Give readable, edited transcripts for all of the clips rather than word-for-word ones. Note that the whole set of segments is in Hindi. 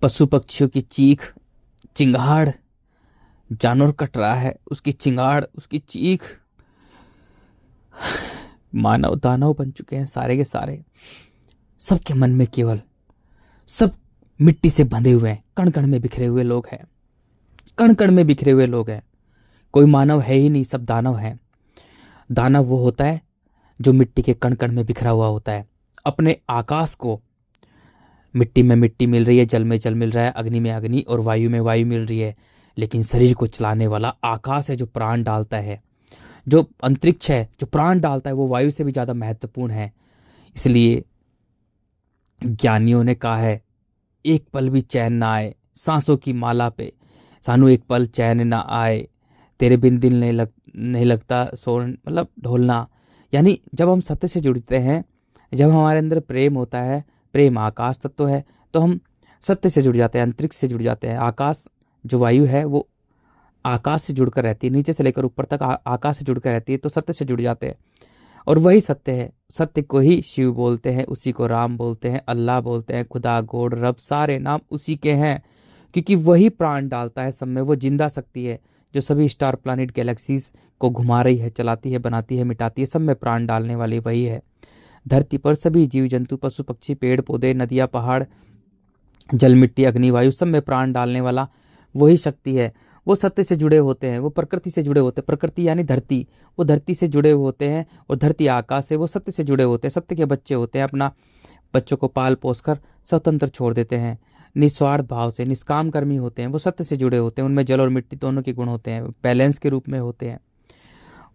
पशु पक्षियों की चीख, चिंगाड़, जानवर कट रहा है उसकी चिंगाड़, उसकी चीख, मानव दानव बन चुके हैं सारे के सारे। सबके मन में केवल, सब मिट्टी से बंधे हुए हैं, कण कण में बिखरे हुए लोग हैं, कण कण में बिखरे हुए लोग हैं। कोई मानव है ही नहीं, सब दानव हैं। दानव वो होता है जो मिट्टी के कण कण में बिखरा हुआ होता है। अपने आकाश को, मिट्टी में मिट्टी मिल रही है, जल में जल मिल रहा है, अग्नि में अग्नि और वायु में वायु मिल रही है, लेकिन शरीर को चलाने वाला आकाश है जो प्राण डालता है। जो अंतरिक्ष है जो प्राण डालता है वो वायु से भी ज्यादा महत्वपूर्ण है। इसलिए ज्ञानियों ने कहा है, एक पल भी चैन ना आए सांसों की माला पे, सानू एक पल चैन ना आए, तेरे बिन दिल नहीं लगता सोन, मतलब ढोलना। यानी जब हम सत्य से जुड़ते हैं, जब हमारे अंदर प्रेम होता है, प्रेम आकाश तत्व है, तो हम सत्य से जुड़ जाते हैं, अंतरिक्ष से जुड़ जाते हैं। आकाश जो वायु है वो आकाश से जुड़कर रहती है, नीचे से लेकर ऊपर तक आकाश से जुड़कर रहती है, तो सत्य से जुड़ जाते हैं। और वही सत्य है, सत्य को ही शिव बोलते हैं, उसी को राम बोलते हैं, अल्लाह बोलते हैं, खुदा, गॉड, रब, सारे नाम उसी के हैं, क्योंकि वही प्राण डालता है सब में। वो जिंदा शक्ति है जो सभी स्टार, प्लैनेट, गैलेक्सीज को घुमा रही है, चलाती है, बनाती है, मिटाती है, सब में प्राण डालने वाली वही है। धरती पर सभी जीव जंतु, पशु पक्षी, पेड़ पौधे, नदियां, पहाड़, जल, मिट्टी, अग्नि, वायु, सब में प्राण डालने वाला वही शक्ति है। वो सत्य से जुड़े होते हैं, वो प्रकृति से जुड़े होते हैं। प्रकृति यानी धरती, वो धरती से जुड़े होते हैं, और धरती आकाश से, वो सत्य से जुड़े होते हैं, सत्य के बच्चे होते हैं। अपना बच्चों को पाल पोस कर स्वतंत्र छोड़ देते हैं, निस्वार्थ भाव से, निष्काम कर्मी होते हैं। वो सत्य से जुड़े होते हैं, उनमें जल और मिट्टी दोनों के गुण होते हैं, बैलेंस के रूप में होते हैं।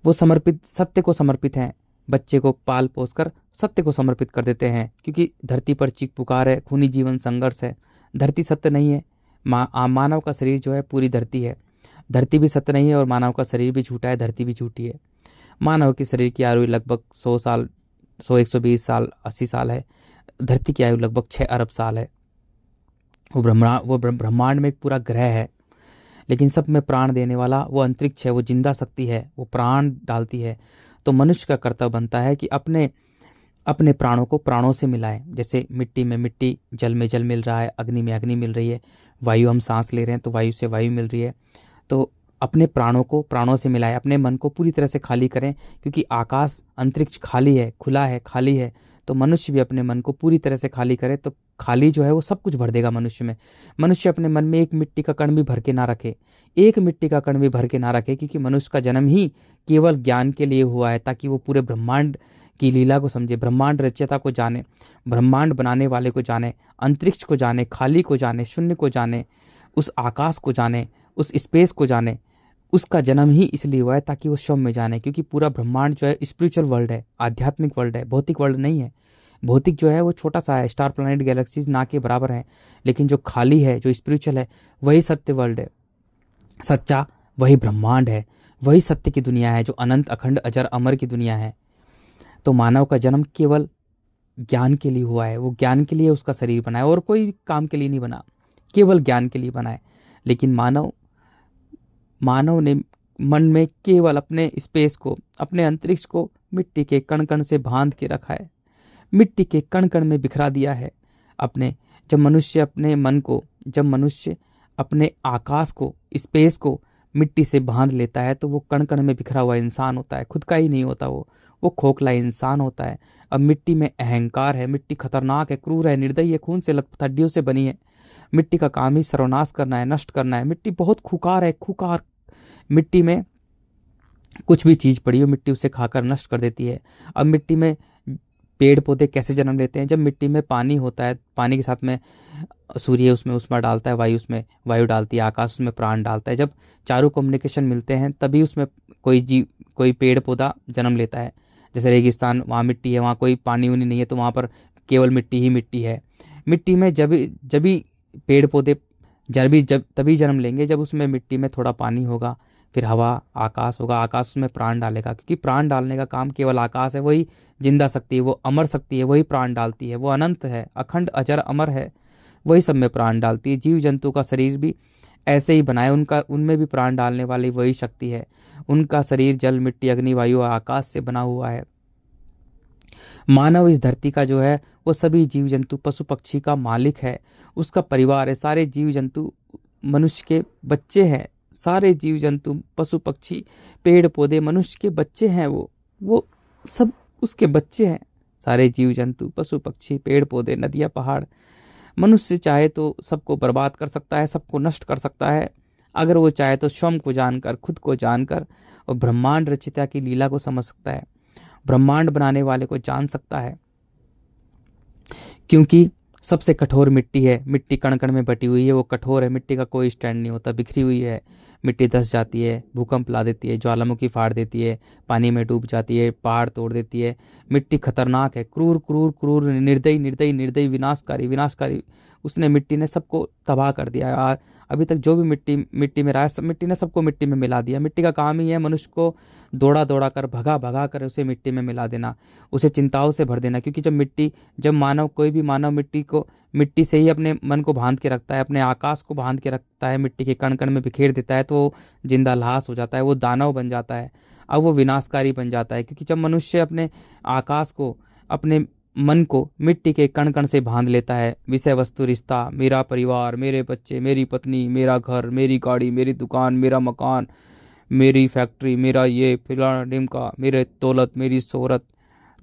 वो समर्पित, सत्य को समर्पित हैं। बच्चे को पाल पोस कर सत्य को समर्पित कर देते हैं, क्योंकि धरती पर चीख पुकार है, खूनी जीवन संघर्ष है। धरती सत्य नहीं है, मानव का शरीर जो है पूरी धरती है। धरती भी सत्य नहीं है और मानव का शरीर भी झूठा है, धरती भी झूठी है। मानव के शरीर की आयु लगभग 100 साल, 100-120 साल, 80 साल है। धरती की आयु लगभग 6 अरब साल है। वो ब्रह्मांड में एक पूरा ग्रह है, लेकिन सब में प्राण देने वाला वो अंतरिक्ष है, वो जिंदा शक्ति है, वो प्राण डालती है। तो मनुष्य का कर्तव्य बनता है कि अपने अपने प्राणों को प्राणों से मिलाएं। जैसे मिट्टी में मिट्टी, जल में जल मिल रहा है, अग्नि में अग्नि मिल रही है, वायु हम सांस ले रहे हैं तो वायु से वायु मिल रही है। तो अपने प्राणों को प्राणों से मिलाएं, अपने मन को पूरी तरह से खाली करें, क्योंकि आकाश, अंतरिक्ष खाली है, खुला है, खाली है। तो मनुष्य भी अपने मन को पूरी तरह से खाली करे, तो खाली जो है वो सब कुछ भर देगा मनुष्य में। मनुष्य अपने मन में एक मिट्टी का कण भी भर के ना रखे, एक मिट्टी का कण भी भर के ना रखे, क्योंकि मनुष्य का जन्म ही केवल ज्ञान के लिए हुआ है, ताकि वो पूरे ब्रह्मांड की लीला को समझे, ब्रह्मांड रचयिता को जाने, ब्रह्मांड बनाने वाले को जाने, अंतरिक्ष को जाने, खाली को जाने, शून्य को जाने, उस आकाश को जाने, उस स्पेस को जाने। उसका जन्म ही इसलिए हुआ है ताकि वो शव में जाने, क्योंकि पूरा ब्रह्मांड जो है स्पिरिचुअल वर्ल्ड है, आध्यात्मिक वर्ल्ड है, भौतिक वर्ल्ड नहीं है। भौतिक जो है वो छोटा सा है, स्टार, प्लैनेट, गैलेक्सीज ना के बराबर है, लेकिन जो खाली है, जो स्पिरिचुअल है, वही सत्य वर्ल्ड है। सच्चा वही ब्रह्मांड है, वही सत्य की दुनिया है, जो अनंत, अखंड, अजर, अमर की दुनिया है। तो मानव का जन्म केवल ज्ञान के लिए हुआ है, वो ज्ञान के लिए उसका शरीर बना है, और कोई काम के लिए नहीं बना, केवल ज्ञान के लिए बना है। लेकिन मानव ने मन में केवल अपने स्पेस को, अपने अंतरिक्ष को मिट्टी के कण कण से बांध के रखा है, मिट्टी के कण कण में बिखरा दिया है अपने। जब मनुष्य अपने मन को, जब मनुष्य अपने आकाश को, स्पेस को मिट्टी से बांध लेता है, तो वो कण कण में बिखरा हुआ इंसान होता है, खुद का ही नहीं होता, वो खोखला इंसान होता है। अब मिट्टी में अहंकार है, मिट्टी खतरनाक है, क्रूर है, निर्दयी है, खून से लथपथ हड्डियों से बनी है। मिट्टी का काम ही सर्वनाश करना है, नष्ट करना है। मिट्टी बहुत खुकार है, खुकार। मिट्टी में कुछ भी चीज पड़ी हो, मिट्टी उसे खाकर नष्ट कर देती है। अब मिट्टी में पेड़ पौधे कैसे जन्म लेते हैं? जब मिट्टी में पानी होता है, पानी के साथ में सूर्य उसमें ऊष्मा डालता है, वायु उसमें वायु डालती है, आकाश उसमें प्राण डालता है। जब चारों कम्युनिकेशन मिलते हैं, तभी उसमें कोई पेड़ पौधा जन्म लेता है। जैसे रेगिस्तान, वहाँ मिट्टी है, वहाँ कोई पानी उनी नहीं है, तो वहाँ पर केवल मिट्टी ही मिट्टी है। मिट्टी में जब भी पेड़ पौधे जब तभी जन्म लेंगे जब उसमें मिट्टी में थोड़ा पानी होगा, फिर हवा, आकाश होगा, आकाश उसमें प्राण डालेगा, क्योंकि प्राण डालने का काम केवल आकाश है, वही जिंदा शक्ति है, वो अमर शक्ति है, वही प्राण डालती है, वो अनंत है, अखंड, अजर, अमर है, वही सब में प्राण डालती है। जीव जंतु का शरीर भी ऐसे ही बनाए, उनमें भी प्राण डालने वाली वही शक्ति है। उनका शरीर जल, मिट्टी, अग्नि, वायु और आकाश से बना हुआ है। मानव इस धरती का जो है वो सभी जीव जंतु पशु पक्षी का मालिक है, उसका परिवार है। सारे जीव जंतु मनुष्य के बच्चे हैं, सारे जीव जंतु पशु पक्षी पेड़ पौधे मनुष्य के बच्चे हैं। वो सब उसके बच्चे हैं। सारे जीव जंतु पशु पक्षी पेड़ पौधे नदियाँ पहाड़। मनुष्य चाहे तो सबको बर्बाद कर सकता है, सबको नष्ट कर सकता है। अगर वो चाहे तो स्वयं को जानकर, खुद को जानकर और ब्रह्मांड रचिता की लीला को समझ सकता है, ब्रह्मांड बनाने वाले को जान सकता है। क्योंकि सबसे कठोर मिट्टी है, मिट्टी कण कण में बटी हुई है, वो कठोर है, मिट्टी का कोई स्टैंड नहीं होता, बिखरी हुई है। मिट्टी धंस जाती है, भूकंप ला देती है, ज्वालामुखी फाड़ देती है, पानी में डूब जाती है, पहाड़ तोड़ देती है। मिट्टी खतरनाक है, क्रूर क्रूर क्रूर, निर्दयी निर्दयी निर्दयी, विनाशकारी विनाशकारी। उसने मिट्टी ने सबको तबाह कर दिया। अभी तक जो भी मिट्टी में रहा है, सब मिट्टी ने सबको मिट्टी में मिला दिया। मिट्टी का काम ही है मनुष्य को दौड़ा दौड़ा कर, भगा भगा कर उसे मिट्टी में मिला देना, उसे चिंताओं से भर देना। क्योंकि जब मानव, कोई भी मानव मिट्टी से ही अपने मन को बांध के रखता है, अपने आकाश को बांध के रखता है, मिट्टी के कण कण में बिखेर देता है, तो वो जिंदा लाश हो जाता है, वो दानव बन जाता है। अब वो विनाशकारी बन जाता है। क्योंकि जब मनुष्य अपने आकाश को, अपने मन को मिट्टी के कण कण से बांध लेता है, विषय वस्तु रिश्ता, मेरा परिवार, मेरे बच्चे, मेरी पत्नी, मेरा घर, मेरी गाड़ी, मेरी दुकान, मेरा मकान, मेरी फैक्ट्री, मेरा ये फलाना ढिमका, मेरे दौलत, मेरी शोहरत,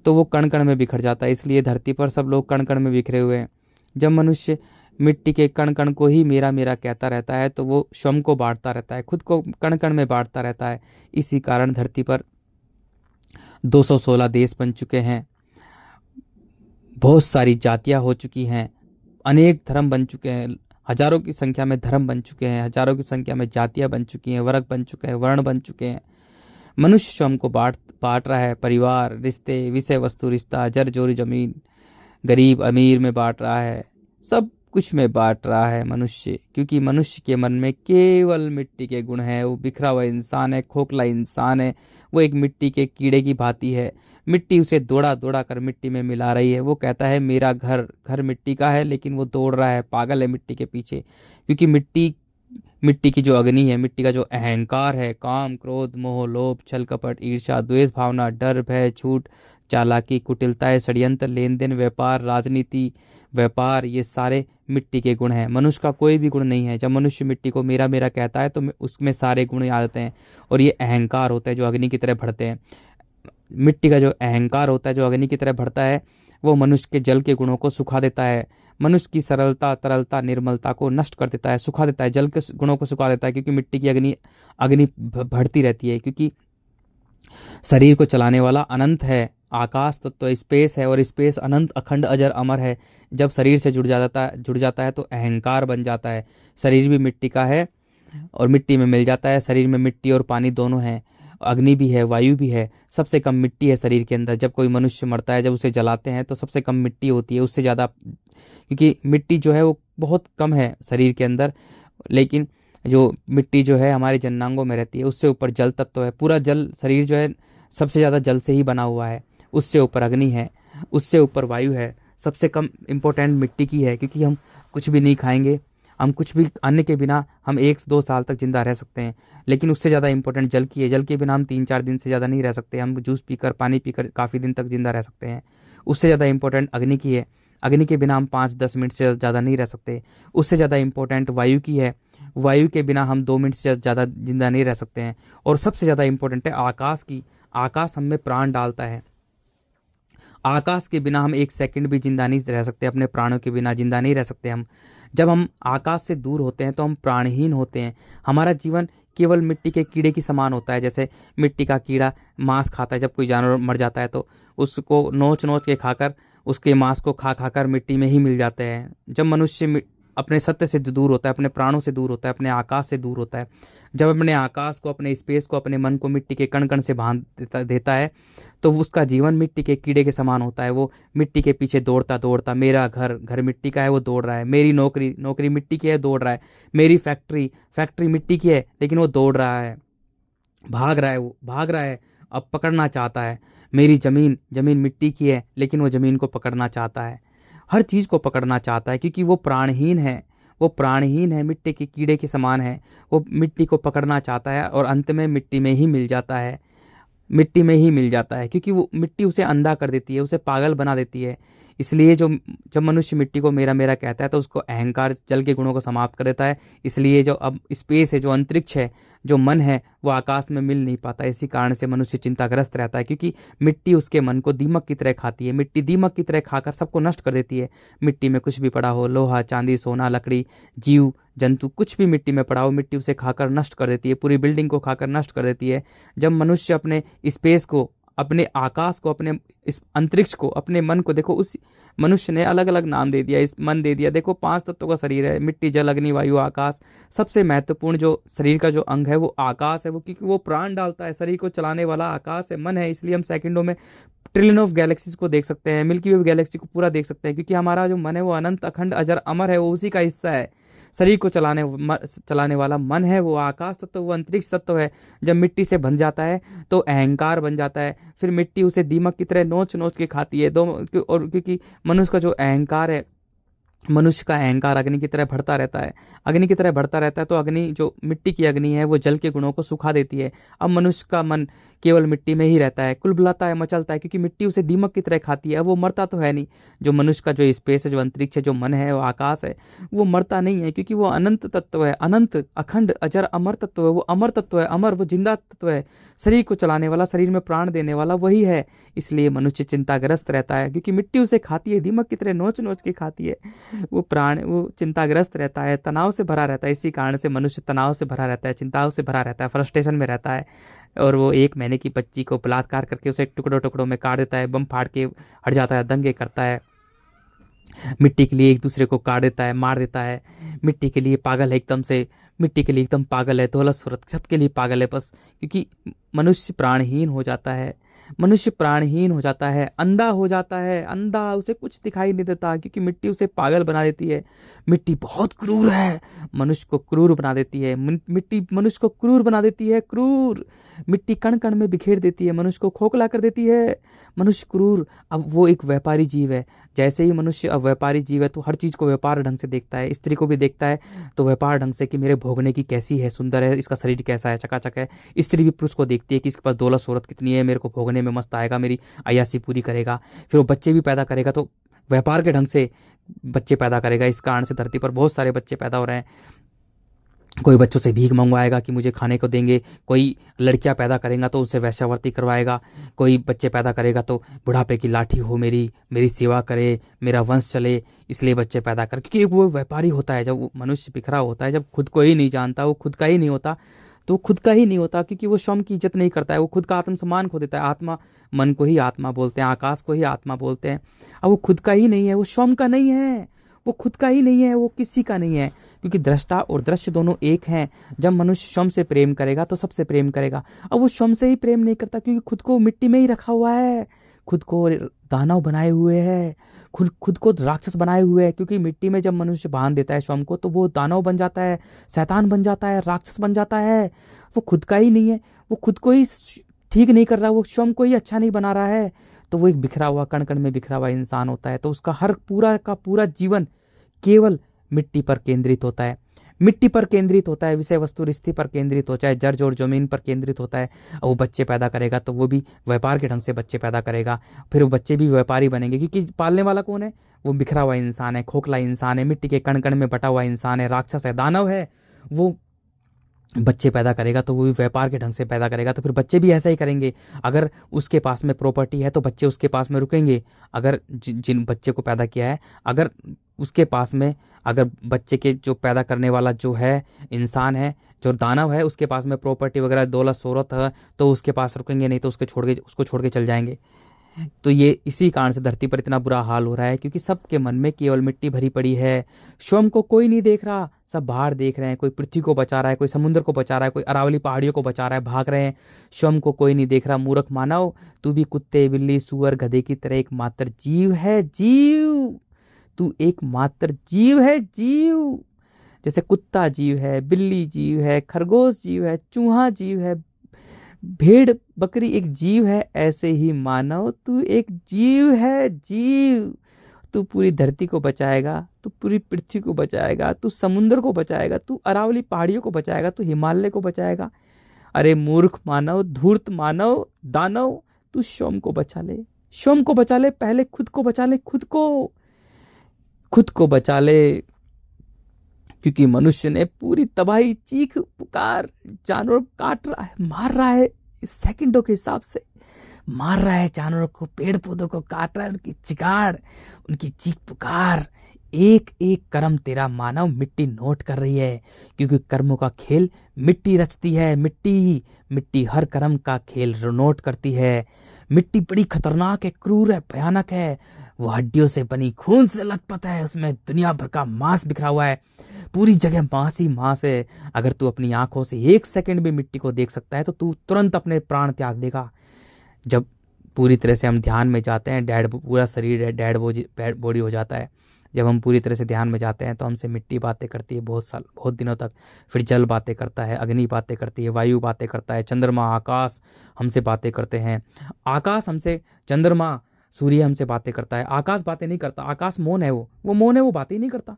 तो वो कण कण में बिखर जाता है। इसलिए धरती पर सब लोग कण कण में बिखरे हुए हैं। जब मनुष्य मिट्टी के कण कण को ही मेरा मेरा कहता रहता है, तो वो स्वयं को बांटता रहता है, खुद को कण कण में बांटता रहता है। इसी कारण धरती पर 216 देश बन चुके हैं, बहुत सारी जातियां हो चुकी हैं, अनेक धर्म बन चुके हैं, हजारों की संख्या में धर्म बन चुके हैं, हजारों की संख्या में जातियां बन चुकी हैं, वर्ग बन चुके हैं, वर्ण बन चुके हैं। मनुष्य स्वयं को बांट रहा है, परिवार, रिश्ते, विषय वस्तु रिश्ता, जर जोरी जमीन, गरीब अमीर में बांट रहा है, सब कुछ में बांट रहा है मनुष्य। क्योंकि मनुष्य के मन में केवल मिट्टी के गुण है। वो बिखरा हुआ इंसान है, खोखला इंसान है, वो एक मिट्टी के कीड़े की भांति है। मिट्टी उसे दौड़ा दौड़ा कर मिट्टी में मिला रही है। वो कहता है मेरा घर, घर मिट्टी का है, लेकिन वो दौड़ रहा है, पागल है मिट्टी के पीछे। क्योंकि मिट्टी की जो अग्नि है, मिट्टी का जो अहंकार है, काम क्रोध मोह लोभ छल कपट ईर्ष्या द्वेष भावना, डर भय झूठ चालाकी कुटिलता, षड्यंत्र, लेन देन, व्यापार, राजनीति, व्यापार, ये सारे मिट्टी के गुण हैं। मनुष्य का कोई भी गुण नहीं है। जब मनुष्य मिट्टी को मेरा मेरा कहता है, तो उसमें सारे गुण आ जाते हैं। और ये अहंकार होता है जो अग्नि की तरह बढ़ते हैं। मिट्टी का जो अहंकार होता है जो अग्नि की तरह बढ़ता है, वो मनुष्य के जल के गुणों को सुखा देता है, मनुष्य की सरलता तरलता निर्मलता को नष्ट कर देता है, सुखा देता है, जल के गुणों को सुखा देता है। क्योंकि मिट्टी की अग्नि बढ़ती रहती है। क्योंकि शरीर को चलाने वाला अनंत है, आकाश तत्व स्पेस है, और स्पेस अनंत अखंड अजर अमर है। जब शरीर से जुड़ जाता है तो अहंकार बन जाता है। शरीर भी मिट्टी का है और मिट्टी में मिल जाता है। शरीर में मिट्टी और पानी दोनों हैं, अग्नि भी है, वायु भी है। सबसे कम मिट्टी है शरीर के अंदर। जब कोई मनुष्य मरता है, जब उसे जलाते हैं, तो सबसे कम मिट्टी होती है, उससे ज़्यादा, क्योंकि मिट्टी जो है वो बहुत कम है शरीर के अंदर। लेकिन जो मिट्टी जो है हमारे जननांगों में रहती है, उससे ऊपर जल तत्व है। पूरा जल, शरीर जो है सबसे ज़्यादा जल से ही बना हुआ है। उससे ऊपर अग्नि है, उससे ऊपर वायु है। सबसे कम इम्पोर्टेंट मिट्टी की है। क्योंकि हम कुछ भी नहीं खाएंगे, हम कुछ भी अन्न के बिना हम 1 से 2 साल तक जिंदा रह सकते हैं। लेकिन उससे ज़्यादा इंपॉर्टेंट जल की है। जल के बिना हम 3-4 दिन से ज़्यादा नहीं रह सकते। हम जूस पीकर, पानी पीकर काफ़ी दिन तक जिंदा रह सकते हैं। उससे ज़्यादा इंपॉर्टेंट अग्नि की है। अग्नि के बिना हम 5-10 मिनट से ज़्यादा नहीं रह सकते। उससे ज़्यादा इंपॉर्टेंट वायु की है। वायु के बिना हम 2 मिनट से ज़्यादा जिंदा नहीं रह सकते हैं। और सबसे ज़्यादा इंपॉर्टेंट है आकाश की। आकाश हम में प्राण डालता है। आकाश के बिना हम 1 सेकंड भी जिंदा नहीं रह सकते। अपने प्राणों के बिना जिंदा नहीं रह सकते हम। जब हम आकाश से दूर होते हैं तो हम प्राणहीन होते हैं। हमारा जीवन केवल मिट्टी के कीड़े की समान होता है। जैसे मिट्टी का कीड़ा मांस खाता है, जब कोई जानवर मर जाता है तो उसको नोच नोच के खाकर, उसके मांस को खा खाकर मिट्टी में ही मिल जाते हैं। जब मनुष्य अपने सत्य से दूर होता है, अपने प्राणों से दूर होता है, अपने आकाश से दूर होता है, जब अपने आकाश को, अपने स्पेस को, अपने मन को मिट्टी के कण कण से बांध देता है, तो उसका जीवन मिट्टी के कीड़े के समान होता है। वो मिट्टी के पीछे दौड़ता दौड़ता, मेरा घर, घर मिट्टी का है, वो दौड़ रहा है। मेरी नौकरी, नौकरी मिट्टी की है, दौड़ रहा है। मेरी फैक्ट्री, फैक्ट्री मिट्टी की है, लेकिन वो दौड़ रहा है, भाग रहा है, वो भाग रहा है, अब पकड़ना चाहता है। मेरी ज़मीन, ज़मीन मिट्टी की है, लेकिन वो ज़मीन को पकड़ना चाहता है, हर चीज़ को पकड़ना चाहता है। क्योंकि वो प्राणहीन है, वो प्राणहीन है, मिट्टी के कीड़े के समान है। वो मिट्टी को पकड़ना चाहता है और अंत में मिट्टी में ही मिल जाता है। मिट्टी में ही मिल जाता है, क्योंकि वो मिट्टी उसे अंधा कर देती है, उसे पागल बना देती है। इसलिए जो जब मनुष्य मिट्टी को मेरा मेरा कहता है तो उसको अहंकार जल के गुणों को समाप्त कर देता है। इसलिए जो अब स्पेस है, जो अंतरिक्ष है, जो मन है, वो आकाश में मिल नहीं पाता। इसी कारण से मनुष्य चिंताग्रस्त रहता है, क्योंकि मिट्टी उसके मन को दीमक की तरह खाती है। मिट्टी दीमक की तरह खाकर सबको नष्ट कर देती है। मिट्टी में कुछ भी पड़ा हो, लोहा, चांदी, सोना, लकड़ी, जीव जंतु, कुछ भी मिट्टी में पड़ा हो, मिट्टी उसे खाकर नष्ट कर देती है। पूरी बिल्डिंग को खाकर नष्ट कर देती है। जब मनुष्य अपने स्पेस को, अपने आकाश को, अपने इस अंतरिक्ष को, अपने मन को, देखो उस मनुष्य ने अलग अलग नाम दे दिया, इस मन दे दिया। देखो 5 तत्वों का शरीर है, मिट्टी, जल, अग्नि, वायु, आकाश। सबसे महत्वपूर्ण जो शरीर का जो अंग है वो आकाश है, वो क्योंकि वो प्राण डालता है, शरीर को चलाने वाला आकाश है, मन है। इसलिए हम सेकंडों में ट्रिलियन ऑफ गैलेक्सीज को देख सकते हैं, मिल्की वे गैलेक्सी को पूरा देख सकते हैं, क्योंकि हमारा जो मन है वो अनंत, अखंड, अजर, अमर है, वो उसी का हिस्सा है। शरीर को चलाने वाला मन है, वो आकाश तत्व, वो अंतरिक्ष तत्व है। जब मिट्टी से बन जाता है तो अहंकार बन जाता है। फिर मिट्टी उसे दीमक की तरह नोच नोच के खाती है। और क्योंकि मनुष्य का जो अहंकार है, मनुष्य का अहंकार अग्नि की तरह बढ़ता रहता है, अग्नि की तरह बढ़ता रहता है, तो अग्नि, जो मिट्टी की अग्नि है, वो जल के गुणों को सुखा देती है। अब मनुष्य का मन केवल मिट्टी में ही रहता है, कुलबुलाता है, मचलता है, क्योंकि मिट्टी उसे दीमक की तरह खाती है। अब वो मरता तो है नहीं। जो मनुष्य का जो स्पेस है, जो अंतरिक्ष है, जो मन है, वो आकाश है, वो मरता नहीं है, क्योंकि वो अनंत तत्व है, अनंत, अखंड, अजर, अमर तत्व है। वो अमर तत्व है, अमर, वो जिंदा तत्व है। शरीर को चलाने वाला, शरीर में प्राण देने वाला वही है। इसलिए मनुष्य चिंताग्रस्त रहता है, क्योंकि मिट्टी उसे खाती है, दीमक की तरह नोच नोच के खाती है। वो चिंताग्रस्त रहता है, तनाव से भरा रहता है। इसी कारण से मनुष्य तनाव से भरा रहता है, चिंताओं से भरा रहता है, फ्रस्ट्रेशन में रहता है। और वो 1 महीने की बच्ची को बलात्कार करके उसे टुकड़ों टुकड़ों में काट देता है, बम फाड़ के हट जाता है, दंगे करता है। मिट्टी के लिए एक दूसरे को काट देता है, मार देता है। मिट्टी के लिए पागल है एकदम से, मिट्टी के लिए एकदम पागल है, दौलत सूरत सबके लिए पागल है बस। क्योंकि मनुष्य प्राणहीन हो जाता है, मनुष्य प्राणहीन हो जाता है, अंधा हो जाता है, अंधा, उसे कुछ दिखाई नहीं देता, क्योंकि मिट्टी उसे पागल बना देती है। मिट्टी बहुत क्रूर है, मनुष्य को क्रूर बना देती है। मिट्टी मनुष्य को क्रूर बना देती है, क्रूर। मिट्टी कण कण में बिखेर देती है, मनुष्य को खोखला कर देती है। मनुष्य क्रूर। अब वो एक व्यापारी जीव है। जैसे ही मनुष्य अब व्यापारी जीव है, तो हर चीज़ को व्यापार ढंग से देखता है। स्त्री को भी देखता है तो व्यापार ढंग से, कि मेरे भोगने की कैसी है, सुंदर है, इसका शरीर कैसा है, चकाचक है। स्त्री भी पुरुष को देखती है कि इसके पास दौलत शोहरत कितनी है, मेरे को भोगने में मस्त आएगा, मेरी अय्यासी पूरी करेगा। फिर वो बच्चे भी पैदा करेगा, तो व्यापार के ढंग से बच्चे पैदा करेगा। इस कारण से धरती पर बहुत सारे बच्चे पैदा हो रहे हैं। कोई बच्चों से भीख मंगवाएगा कि मुझे खाने को देंगे, कोई लड़कियां पैदा करेगा तो उनसे वैश्यावृत्ति करवाएगा, कोई बच्चे पैदा करेगा तो बुढ़ापे की लाठी हो, मेरी मेरी सेवा करे, मेरा वंश चले, इसलिए बच्चे पैदा कर। क्योंकि वो व्यापारी होता है। जब वो मनुष्य बिखरा होता है, जब खुद को ही नहीं जानता, वो खुद का ही नहीं होता, तो खुद का ही नहीं होता, क्योंकि वो स्वयं की इज्जत नहीं करता है, वो खुद का आत्मसम्मान खो देता है। आत्मा, मन को ही आत्मा बोलते हैं, आकाश को ही आत्मा बोलते हैं। अब वो खुद का ही नहीं है, वो स्वयं का नहीं है, वो खुद का ही नहीं है, वो किसी का नहीं है, क्योंकि दृष्टा और दृश्य दोनों एक हैं। जब मनुष्य स्वयं से प्रेम करेगा तो सबसे प्रेम करेगा। अब वो स्वयं से ही प्रेम नहीं करता, क्योंकि खुद को मिट्टी में ही रखा हुआ है, खुद को दानव बनाए हुए है, खुद को राक्षस बनाए हुए है। क्योंकि मिट्टी में जब मनुष्य बांध देता है स्वयं को, तो वो दानव बन जाता है, शैतान बन जाता है, राक्षस बन जाता है। वो खुद का ही नहीं है, वो खुद को ही ठीक नहीं कर रहा, वो स्वयं को ही अच्छा नहीं बना रहा है। तो वो एक बिखरा हुआ, कण कण में बिखरा हुआ इंसान होता है। तो उसका हर पूरा का पूरा जीवन केवल मिट्टी पर केंद्रित होता है, मिट्टी पर केंद्रित होता है, विषय वस्तु रिश्ते पर केंद्रित हो, चाहे जड़ जोड़ जमीन पर केंद्रित होता है। और वो बच्चे पैदा करेगा तो वो भी व्यापार के ढंग से बच्चे पैदा करेगा। फिर वो बच्चे भी व्यापारी बनेंगे, क्योंकि पालने वाला कौन है? वो बिखरा हुआ इंसान है, खोखला इंसान है, मिट्टी के कण कण में बटा हुआ इंसान है, राक्षस है, दानव है। वो बच्चे पैदा करेगा तो वो भी व्यापार के ढंग से पैदा करेगा। तो फिर बच्चे भी ऐसा ही करेंगे। अगर उसके पास में प्रॉपर्टी है तो बच्चे उसके पास में रुकेंगे। अगर जिन बच्चे को पैदा किया है, अगर उसके पास में, अगर बच्चे के जो पैदा करने वाला जो है इंसान है, जो दानव है, उसके पास में प्रॉपर्टी वगैरह दौलत शोहरत है, तो उसके पास रुकेंगे नहीं, तो उसको छोड़ के चल जाएंगे। तो ये इसी कारण से धरती पर इतना बुरा हाल हो रहा है, क्योंकि सबके मन में केवल मिट्टी भरी पड़ी है। स्वयं को कोई नहीं देख रहा, सब बाहर देख रहे हैं। कोई पृथ्वी को बचा रहा है, कोई समुद्र को बचा रहा है, कोई अरावली पहाड़ियों को बचा रहा है, भाग रहे हैं। स्वयं को कोई नहीं देख रहा। मूर्ख मानव, तू भी कुत्ते, बिल्ली, सूअर, गधे की तरह एक मात्र जीव है, जीव। तू एक मात्र जीव है, जीव। जैसे कुत्ता जीव है, बिल्ली जीव है, खरगोश जीव है, चूहा जीव है, भेड़ बकरी एक जीव है, ऐसे ही मानव तू एक जीव है, जीव। तू पूरी धरती को बचाएगा, तू पूरी पृथ्वी को बचाएगा, तू समुद्र को बचाएगा, तू अरावली पहाड़ियों को बचाएगा, तू हिमालय को बचाएगा। अरे मूर्ख मानव, धूर्त मानव, दानव, तू सोम को बचा ले, सोम को बचा ले, पहले खुद को बचा ले, खुद को बचा ले, क्योंकि मनुष्य ने पूरी तबाही, चीख पुकार, जानवर काट रहा है, मार रहा है, इस सेकंडों के हिसाब से मार रहा है जानवरों को, पेड़ पौधों को काट रहा है, उनकी चिगाड़, उनकी चीख पुकार, एक एक कर्म तेरा मानव मिट्टी नोट कर रही है, क्योंकि कर्मों का खेल मिट्टी रचती है, मिट्टी हर कर्म का खेल नोट करती है। मिट्टी बड़ी खतरनाक है, क्रूर है, भयानक है, वो हड्डियों से बनी, खून से लथपथ है, उसमें दुनिया भर का मांस बिखरा हुआ है, पूरी जगह मांस ही मांस है। अगर तू अपनी आंखों से 1 सेकंड भी मिट्टी को देख सकता है तो तू तुरंत अपने प्राण त्याग देगा। जब पूरी तरह से हम ध्यान में जाते हैं, पूरा शरीर डेड बॉडी हो जाता है। जब हम पूरी तरह से ध्यान में जाते हैं तो हमसे मिट्टी बातें करती है बहुत दिनों तक, फिर जल बातें करता है, अग्नि बातें करती है, वायु बातें करता है, चंद्रमा आकाश हमसे बातें करते हैं, आकाश हमसे, चंद्रमा सूर्य हमसे बातें करता है। आकाश बातें नहीं करता, आकाश मौन है, वो मौन है, वो बातें ही नहीं करता।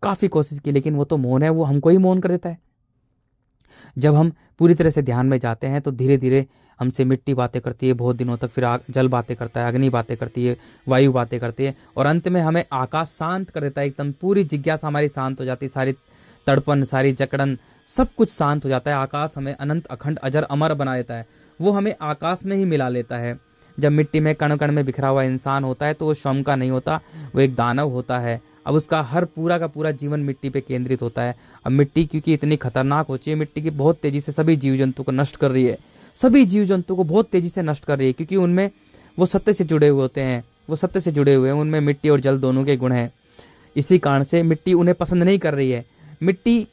काफ़ी कोशिश की लेकिन वो तो मौन है, वो हमको ही मौन कर देता है। जब हम पूरी तरह से ध्यान में जाते हैं तो धीरे धीरे हमसे मिट्टी बातें करती है बहुत दिनों तक, फिर जल बातें करता है, अग्नि बातें करती है, वायु बातें करती है, और अंत में हमें आकाश शांत कर देता है। एकदम पूरी जिज्ञासा हमारी शांत हो जाती है, सारी तड़पन, सारी जकड़न, सब कुछ शांत हो जाता है। आकाश हमें अनंत, अखंड, अजर, अमर बना देता है, वो हमें आकाश में ही मिला लेता है। जब मिट्टी में कण कण में बिखरा हुआ इंसान होता है तो वो स्वयं का नहीं होता, वो एक दानव होता है। अब उसका हर पूरा का पूरा जीवन मिट्टी पे केंद्रित होता है। अब मिट्टी क्योंकि इतनी खतरनाक हो चुकी है, मिट्टी की बहुत तेजी से सभी जीव जंतु को नष्ट कर रही है, सभी जीव जंतु को बहुत तेजी से नष्ट कर रही है, क्योंकि उनमें वो सत्य से जुड़े हुए होते हैं, वो सत्य से जुड़े हुए हैं, उनमें मिट्टी और जल दोनों के गुण हैं। इसी कारण से मिट्टी उन्हें पसंद नहीं कर रही है, मिट्टी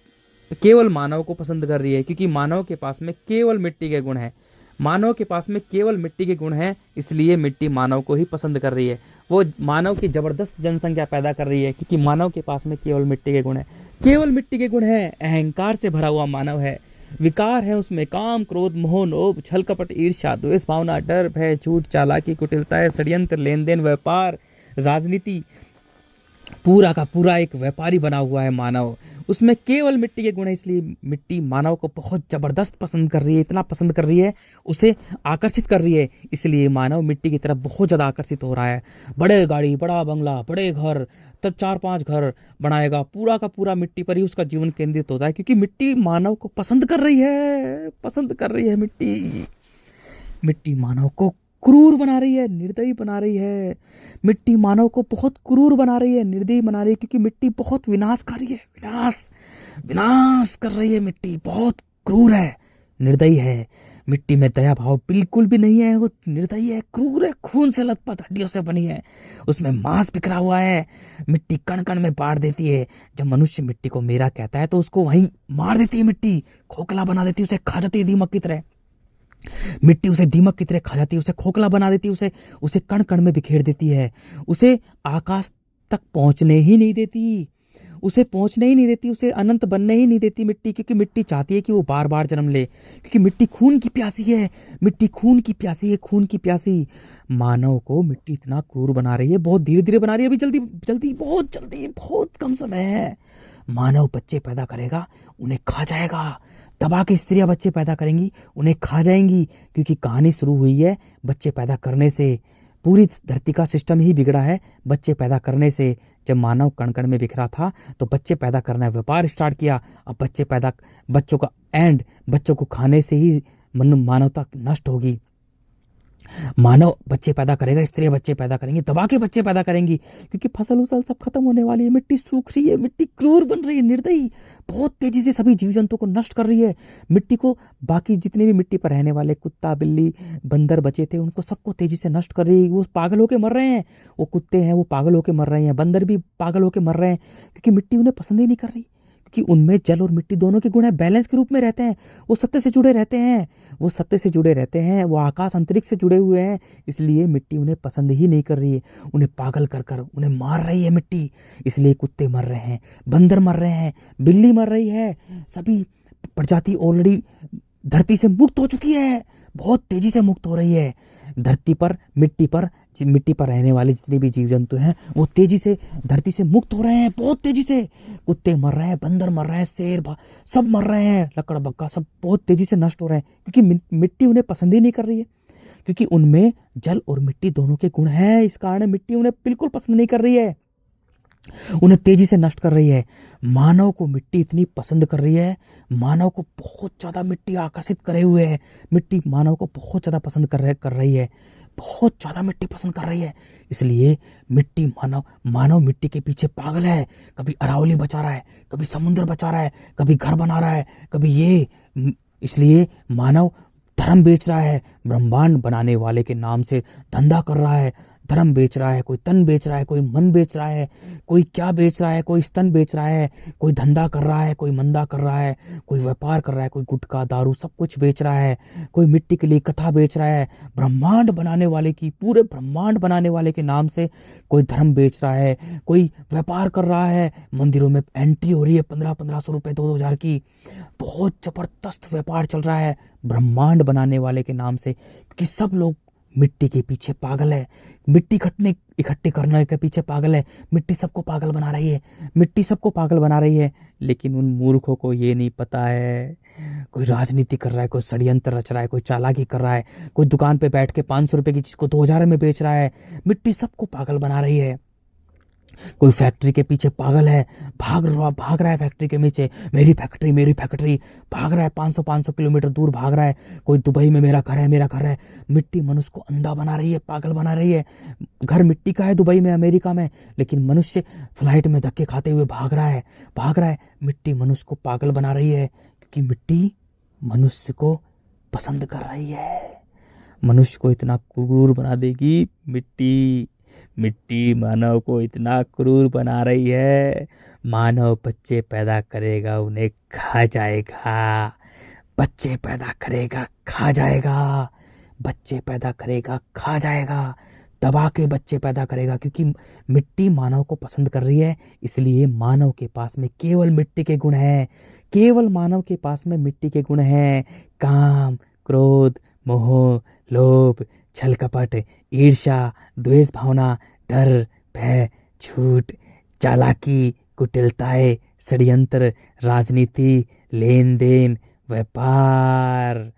केवल मानव को पसंद कर रही है, क्योंकि मानव के पास में केवल मिट्टी के गुण हैं, मानव के पास में केवल मिट्टी के गुण हैं, इसलिए मिट्टी मानव को ही पसंद कर रही है। वो मानव की जबरदस्त जनसंख्या पैदा कर रही है, क्योंकि मानव के पास में केवल मिट्टी के गुण है, केवल मिट्टी के गुण है। अहंकार से भरा हुआ मानव है, विकार है उसमें, काम, क्रोध, मोह, लोभ, छल कपट, ईर्ष्या, द्वेष भावना, डर, भय, झूठ, चालाकी, कुटिलता है, षड्यंत्र, लेन देन, व्यापार, राजनीति, पूरा का पूरा एक व्यापारी बना हुआ है मानव। उसमें केवल मिट्टी के गुण है, इसलिए मिट्टी मानव को बहुत जबरदस्त पसंद कर रही है, इतना पसंद कर रही है, उसे आकर्षित कर रही है, इसलिए मानव मिट्टी की तरफ बहुत ज़्यादा आकर्षित हो रहा है। बड़े गाड़ी, बड़ा बंगला, बड़े घर, तो 4-5 घर बनाएगा, पूरा का पूरा मिट्टी पर ही उसका जीवन केंद्रित होता है, क्योंकि मिट्टी मानव को पसंद कर रही है, पसंद कर रही है। मिट्टी मानव को क्रूर बना रही है, निर्दयी बना रही है, मिट्टी मानव को बहुत क्रूर बना रही है, निर्दयी बना रही है, क्योंकि मिट्टी बहुत विनाशकारी है, विनाश कर रही है। मिट्टी बहुत क्रूर है, निर्दयी है, मिट्टी में दया भाव बिल्कुल भी नहीं है, वो निर्दयी है, क्रूर है, खून से लथपथ, हड्डियों से बनी है, उसमें मांस बिखरा हुआ है, मिट्टी कण कण में बांट देती है। जब मनुष्य मिट्टी को मेरा कहता है तो उसको वहीं मार देती है, मिट्टी खोखला बना देती है, उसे खा जाती है दीमक की तरह। मिट्टी उसे दीमक की तरह खा जाती है, उसे खोखला बना देती है, उसे कण कण में बिखेर देती है, उसे आकाश तक पहुंचने ही नहीं देती, उसे अनंत बनने ही नहीं देती मिट्टी, क्योंकि मिट्टी चाहती है कि वो बार बार जन्म ले, क्योंकि मिट्टी खून की प्यासी है, मिट्टी खून की प्यासी। मानव को मिट्टी इतना क्रूर बना रही है, बहुत धीरे धीरे बना रही है, अभी जल्दी बहुत कम समय है। मानव बच्चे पैदा करेगा, उन्हें खा जाएगा, दबा के स्त्रियां बच्चे पैदा करेंगी, उन्हें खा जाएंगी, क्योंकि कहानी शुरू हुई है बच्चे पैदा करने से। पूरी धरती का सिस्टम ही बिगड़ा है बच्चे पैदा करने से। जब मानव कण कण में बिखरा था तो बच्चे पैदा करना व्यापार स्टार्ट किया। अब बच्चों को खाने से ही मानवता नष्ट होगी। मानव बच्चे पैदा करेगा, स्त्रियां बच्चे पैदा करेंगी, दबा के बच्चे पैदा करेंगी, क्योंकि फसल उसल सब खत्म होने वाली है, मिट्टी सूख रही है, मिट्टी क्रूर बन रही है, निर्दयी बहुत तेजी से सभी जीव जंतु को नष्ट कर रही है। मिट्टी को बाकी जितने भी मिट्टी पर रहने वाले कुत्ता, बिल्ली, बंदर बचे थे, उनको सबको तेजी से नष्ट कर रही है। वो पागल होके मर रहे हैं, वो कुत्ते हैं वो पागल होके मर रहे हैं, बंदर भी पागल होके मर रहे हैं, क्योंकि मिट्टी उन्हें पसंद ही नहीं कर रही, कि उनमें जल और मिट्टी दोनों के गुण है, बैलेंस के रूप में रहते हैं, वो सत्य से जुड़े रहते हैं, वो आकाश अंतरिक्ष से जुड़े हुए हैं, इसलिए मिट्टी उन्हें पसंद ही नहीं कर रही है, उन्हें पागल कर उन्हें मार रही है मिट्टी। इसलिए कुत्ते मर रहे हैं, बंदर मर रहे हैं, बिल्ली मर रही है, सभी प्रजाति ऑलरेडी धरती से मुक्त हो चुकी है, बहुत तेजी से मुक्त हो रही है। धरती पर मिट्टी पर रहने वाले जितने भी जीव जंतु हैं वो तेजी से धरती से मुक्त हो रहे हैं, बहुत तेजी से। कुत्ते मर रहे हैं, बंदर मर रहे हैं, सब मर रहे हैं, लकड़बग्गा सब बहुत तेजी से नष्ट हो रहे हैं, क्योंकि मिट्टी उन्हें पसंद ही नहीं कर रही है, क्योंकि उनमें जल और मिट्टी दोनों के गुण हैं। इस कारण मिट्टी उन्हें बिल्कुल पसंद नहीं कर रही है, उन्हें तेजी से नष्ट कर रही है। मानव को मिट्टी इतनी पसंद कर रही है, मानव को बहुत ज्यादा मिट्टी आकर्षित करे हुए है, मिट्टी मानव को बहुत ज्यादा पसंद कर रही है, बहुत ज्यादा मिट्टी पसंद कर रही है। इसलिए मिट्टी मानव मिट्टी के पीछे पागल है। कभी अरावली बचा रहा है, कभी समुद्र बचा रहा है, कभी घर बना रहा है, कभी ये। इसलिए मानव धर्म बेच रहा है, ब्रह्मांड बनाने वाले के नाम से धंधा कर रहा है, धर्म बेच रहा है, कोई तन बेच रहा है, कोई मन बेच रहा है, कोई क्या बेच रहा है, कोई स्तन बेच रहा है, कोई धंधा कर रहा है, कोई मंदा कर रहा है, कोई व्यापार कर रहा है, कोई गुटखा दारू सब कुछ बेच रहा है, कोई मिट्टी के लिए कथा बेच रहा है। ब्रह्मांड बनाने वाले की, पूरे ब्रह्मांड बनाने वाले के नाम से कोई धर्म बेच रहा है, कोई व्यापार कर रहा है। मंदिरों में एंट्री हो रही है 1500 रुपए 2000 की, बहुत जबरदस्त व्यापार चल रहा है ब्रह्मांड बनाने वाले के नाम से, क्योंकि सब लोग मिट्टी के पीछे पागल है, मिट्टी इकट्ठे करने के पीछे पागल है। मिट्टी सबको पागल बना रही है, मिट्टी सबको पागल बना रही है, लेकिन उन मूर्खों को ये नहीं पता है। कोई राजनीति कर रहा है, कोई षड्यंत्र रच रहा है, कोई चालाकी कर रहा है, कोई दुकान पे बैठ के 500 रुपए की चीज को 2000 में बेच रहा है। मिट्टी सबको पागल बना रही है। कोई फैक्ट्री के पीछे पागल है, भाग रहा है फैक्ट्री के पीछे, मेरी फैक्ट्री, भाग रहा है 500 किलोमीटर दूर भाग रहा है। कोई दुबई में मेरा घर है। मिट्टी मनुष्य को अंधा बना रही है, पागल बना रही है। घर मिट्टी का है दुबई में, अमेरिका में, लेकिन मनुष्य फ्लाइट में धक्के खाते हुए भाग रहा है। मिट्टी मनुष्य को पागल बना रही है, क्योंकि मिट्टी मनुष्य को पसंद कर रही है। मनुष्य को इतना क्रूर बना देगी मिट्टी मानव को इतना क्रूर बना रही है। मानव बच्चे पैदा करेगा, उन्हें खा जाएगा। बच्चे पैदा करेगा, खा जाएगा। बच्चे पैदा करेगा, खा जाएगा। दबा के बच्चे पैदा करेगा, क्योंकि मिट्टी मानव को पसंद कर रही है। इसलिए मानव के पास में केवल मिट्टी के गुण हैं, केवल मानव के पास में मिट्टी के गुण हैं। काम, क्रोध, मोह, लोभ, छल कपट, ईर्ष्या, द्वेष भावना, डर, भय, झूठ, चालाकी, कुटिलताएं, षड्यंत्र, राजनीति, लेन देन, व्यापार।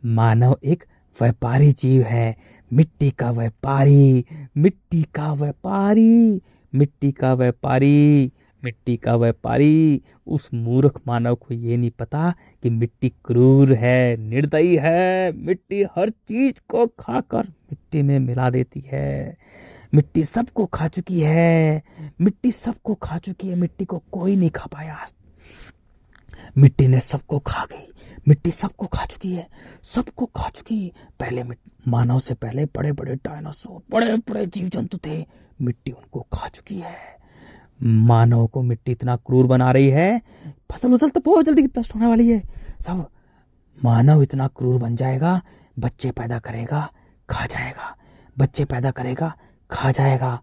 मानव एक व्यापारी जीव है, मिट्टी का व्यापारी। उस मूर्ख मानव को ये नहीं पता कि मिट्टी क्रूर है, निर्दयी है। मिट्टी हर चीज को खाकर मिट्टी में मिला देती है। मिट्टी सबको खा चुकी है, मिट्टी को कोई नहीं खा पाया। मिट्टी ने सबको खा गई, मिट्टी सबको खा चुकी है, पहले मानव से पहले बड़े बड़े डायनासोर, बड़े बड़े जीव जंतु थे, मिट्टी उनको खा चुकी है। मानव को मिट्टी इतना क्रूर बना रही है, फसल तो बहुत जल्दी नष्ट होने वाली है सब। मानव इतना क्रूर बन जाएगा, बच्चे पैदा करेगा, खा जाएगा।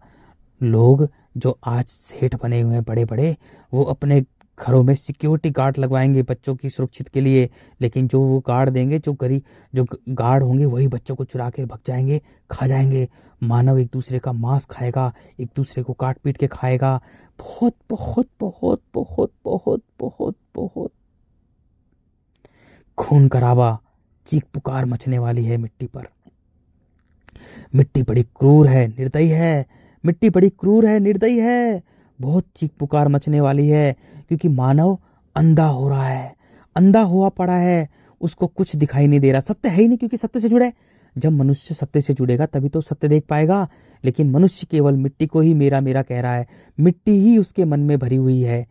लोग जो आज सेठ बने हुए हैं बड़े बड़े, वो अपने घरों में सिक्योरिटी गार्ड लगवाएंगे बच्चों की सुरक्षित के लिए, लेकिन जो वो गार्ड देंगे, जो गार्ड होंगे, वही बच्चों को चुरा के भाग जाएंगे, खा जाएंगे। मानव एक दूसरे का मांस खाएगा, एक दूसरे को काट पीट के खाएगा। बहुत बहुत बहुत बहुत बहुत बहुत बहुत खून खराबा, चीख पुकार मचने वाली है मिट्टी पर। मिट्टी बड़ी क्रूर है, निर्दयी है। बहुत चीख पुकार मचने वाली है, क्योंकि मानव अंधा हो रहा है, अंधा हुआ पड़ा है। उसको कुछ दिखाई नहीं दे रहा, सत्य है ही नहीं, क्योंकि सत्य से जुड़े। जब मनुष्य सत्य से जुड़ेगा तभी तो सत्य देख पाएगा। लेकिन मनुष्य केवल मिट्टी को ही मेरा मेरा कह रहा है, मिट्टी ही उसके मन में भरी हुई है,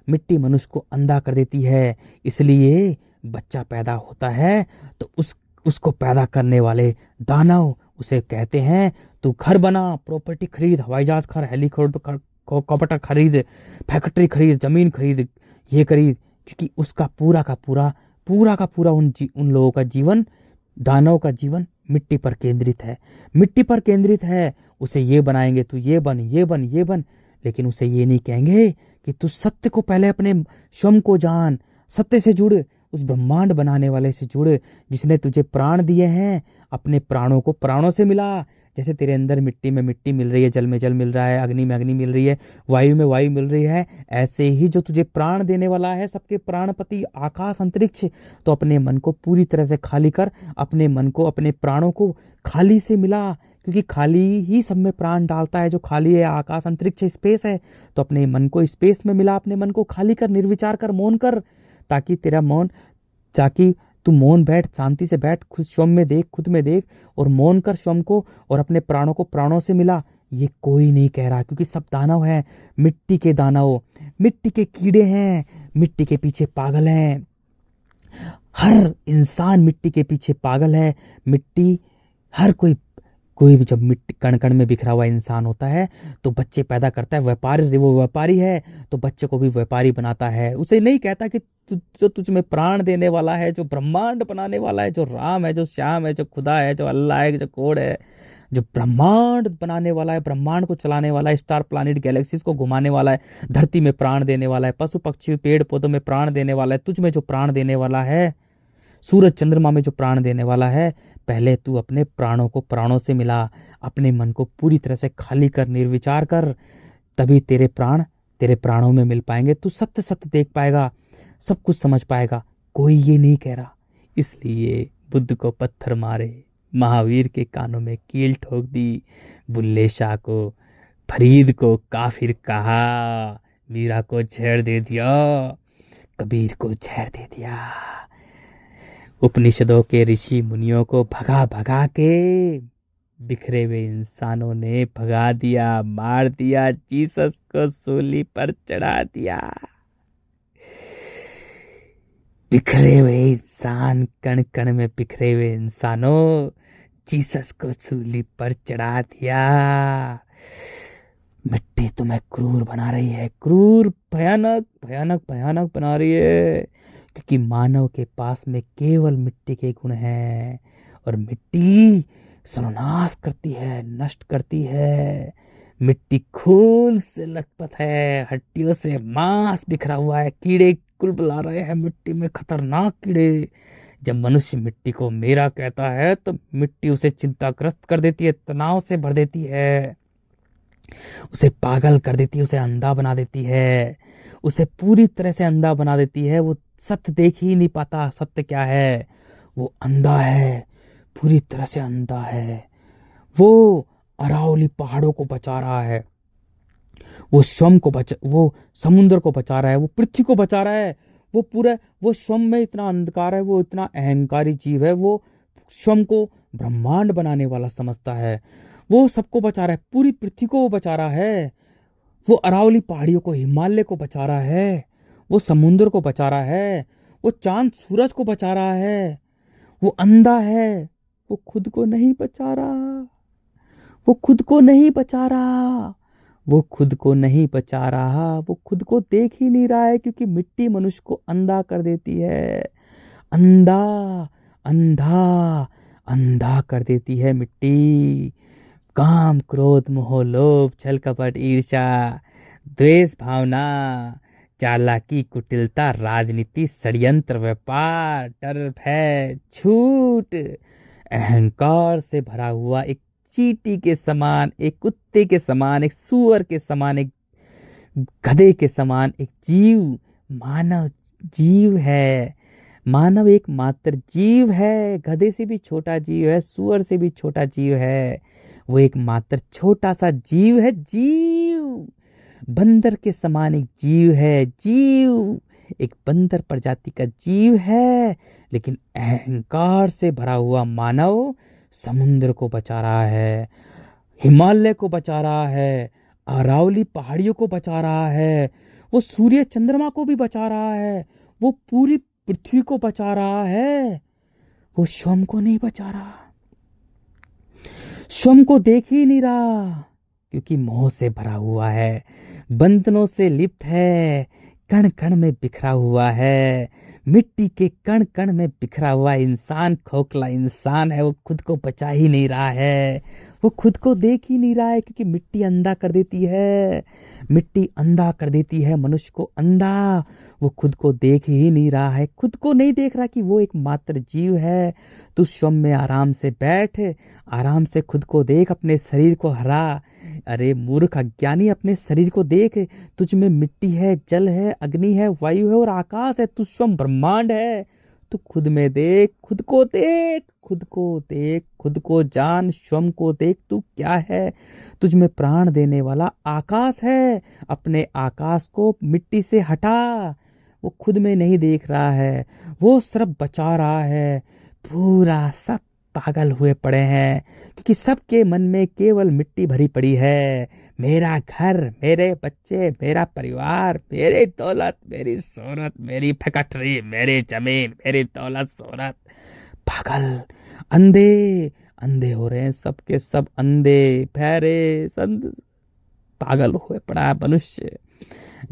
मिट्टी मनुष्य को अंधा कर देती है। इसलिए बच्चा पैदा होता है तो उसको पैदा करने वाले दानव उसे कहते हैं, तू घर बना, प्रॉपर्टी खरीद, हवाई जहाज खरीद, हेलीकॉप्टर खरीद, फैक्ट्री खरीद, जमीन खरीद, ये खरीद, क्योंकि उसका पूरा का पूरा उन लोगों का जीवन, दानव का जीवन मिट्टी पर केंद्रित है। उसे ये बनाएंगे, तू ये बन, लेकिन उसे ये नहीं कहेंगे कि तू सत्य को पहले अपने स्वयं को जान, सत्य से जुड़, उस ब्रह्मांड बनाने वाले से जुड़, जिसने तुझे प्राण दिए हैं। अपने प्राणों को प्राणों से मिला। जैसे तेरे अंदर मिट्टी में मिट्टी मिल रही है, जल में जल मिल रहा है, अग्नि में अग्नि मिल रही है, वायु में वायु मिल रही है, ऐसे ही जो तुझे प्राण देने वाला है, सबके प्राणपति आकाश अंतरिक्ष, तो अपने मन को पूरी तरह से खाली कर। अपने मन को, अपने प्राणों को खाली से मिला, क्योंकि खाली ही सब में प्राण डालता है। जो खाली है आकाश अंतरिक्ष स्पेस है, तो अपने मन को स्पेस में मिला। अपने मन को खाली कर, निर्विचार कर, मौन कर, ताकि तेरा मौन, ताकि तू मौन बैठ, शांति से बैठ, खुद स्वयं में देख, खुद में देख और मौन कर स्वयं को, और अपने प्राणों को प्राणों से मिला। ये कोई नहीं कह रहा, क्योंकि सब दानव हैं, मिट्टी के दानव, मिट्टी के कीड़े हैं, मिट्टी के पीछे पागल हैं। हर इंसान मिट्टी के पीछे पागल है। मिट्टी, हर कोई भी जब मिट्टी कण कण में बिखरा हुआ इंसान होता है तो बच्चे पैदा करता है। व्यापारी, वो व्यापारी है तो बच्चे को भी व्यापारी बनाता है। उसे नहीं कहता कि जो तुझ में प्राण देने वाला है, जो ब्रह्मांड बनाने वाला है, जो राम है, जो श्याम है, जो खुदा है, जो अल्लाह है, जो कोड है, जो ब्रह्मांड बनाने वाला है, ब्रह्मांड को चलाने वाला है, स्टार प्लैनेट गैलेक्सीज को घुमाने वाला है, धरती में प्राण देने वाला है, पशु पक्षी पेड़ पौधों में प्राण देने वाला है, तुझ में जो प्राण देने वाला है, सूरज चंद्रमा में जो प्राण देने वाला है, पहले तू अपने प्राणों को प्राणों से मिला। अपने मन को पूरी तरह से खाली कर, निर्विचार कर, तभी तेरे प्राण तेरे प्राणों में मिल पाएंगे। तू सत्य सत्य देख पाएगा, सब कुछ समझ पाएगा। कोई ये नहीं कह रहा। इसलिए बुद्ध को पत्थर मारे, महावीर के कानों में कील ठोक दी, बुल्ले शाह को, फरीद को काफिर कहा, मीरा को जहर दे दिया, कबीर को जहर दे दिया, उपनिषदों के ऋषि मुनियों को भगा भगा के बिखरे हुए इंसानों ने भगा दिया, मार दिया, जीसस को सूली पर चढ़ा दिया। बिखरे हुए इंसान, कण कण में बिखरे हुए इंसानों, जीसस को सूली पर चढ़ा दिया। मिट्टी तुम्हें क्रूर बना रही है, क्रूर, भयानक भयानक भयानक बना रही है, क्योंकि मानव के पास में केवल मिट्टी के गुण हैं, और मिट्टी सर्वनाश करती है, नष्ट करती है। मिट्टी खून से लथपथ है, हड्डियों से मांस बिखरा हुआ है, कीड़े कुलबुला रहे हैं मिट्टी में, खतरनाक कीड़े। जब मनुष्य मिट्टी को मेरा कहता है तो मिट्टी उसे चिंताग्रस्त कर देती है, तनाव से भर देती है, उसे पागल कर देती है, उसे अंधा बना देती है, उसे पूरी तरह से अंधा बना देती है। वो सत्य देख ही नहीं पाता। सत्य क्या है? वो अंधा है, पूरी तरह से अंधा है। वो अरावली पहाड़ों को बचा रहा है, वो स्वयं को वो समुद्र को बचा रहा है, वो पृथ्वी को बचा रहा है। वो स्वयं में इतना अंधकार है, वो इतना अहंकारी जीव है, वो स्वयं को ब्रह्मांड बनाने वाला समझता है। वो सबको बचा रहा है, पूरी पृथ्वी को वो बचा रहा है। वो अरावली पहाड़ियों को, हिमालय को बचा रहा है, वो समुद्र को बचा रहा है, वो चांद सूरज को बचा रहा है। वो अंधा है, वो खुद को नहीं बचा रहा, वो खुद को नहीं बचा रहा, वो खुद को नहीं बचा रहा, वो खुद को देख ही नहीं रहा है, क्योंकि मिट्टी मनुष्य को अंधा कर देती है। अंधा अंधा अंधा कर देती है मिट्टी। काम, क्रोध, मोह, लोभ, छल कपट, ईर्ष्या, द्वेष भावना, चालाकी, कुटिलता, राजनीति, षड्यंत्र, व्यापार, डर, भय, झूठ, अहंकार से भरा हुआ एक चींटी के समान, एक कुत्ते के समान, एक सूअर के समान, एक गधे के समान एक जीव मानव जीव है। मानव एक मात्र जीव है, गधे से भी छोटा जीव है, सूअर से भी छोटा जीव है। वो एक मात्र छोटा सा जीव है, जीव। बंदर के समान एक जीव है, जीव। एक बंदर प्रजाति का जीव है, लेकिन अहंकार से भरा हुआ मानव समुद्र को बचा रहा है, हिमालय को बचा रहा है, अरावली पहाड़ियों को बचा रहा है, वो सूर्य चंद्रमा को भी बचा रहा है, वो पूरी पृथ्वी को बचा रहा है। वो स्वयं को नहीं बचा रहा, स्वयं को देख ही नहीं रहा, क्योंकि मोह से भरा हुआ है, बंधनों से लिप्त है, कण कण में बिखरा हुआ है। मिट्टी के कण कण में बिखरा हुआ इंसान खोखला इंसान है, वो खुद को बचा ही नहीं रहा है, वो खुद को देख ही नहीं रहा है, क्योंकि मिट्टी अंधा कर देती है, मिट्टी अंधा कर देती है मनुष्य को अंधा। वो खुद को देख ही नहीं रहा है, खुद को नहीं देख रहा कि वो एक मात्र जीव है। तू स्वयं में आराम से बैठ, आराम से खुद को देख, अपने शरीर को हरा। अरे मूर्ख अज्ञानी, अपने शरीर को देख। तुझ में मिट्टी है, जल है, अग्नि है, वायु है और आकाश है। तू स्वयं ब्रह्मांड है। तू खुद में देख, खुद को देख, खुद को देख, खुद को जान, स्वयं को देख, तू क्या है। तुझ में प्राण देने वाला आकाश है। अपने आकाश को मिट्टी से हटा। वो खुद में नहीं देख रहा है, वो सिर्फ बचा रहा है। पूरा सब पागल हुए पड़े हैं, क्योंकि सबके मन में केवल मिट्टी भरी पड़ी है। मेरा घर, मेरे बच्चे, मेरा परिवार, मेरी दौलत, मेरी शोहरत, मेरी फैक्ट्री, मेरी जमीन, मेरी दौलत, शोहरत। पागल, अंधे, अंधे हो रहे हैं, सबके सब अंधे, बहरे, संत, पागल हुए पड़ा है मनुष्य।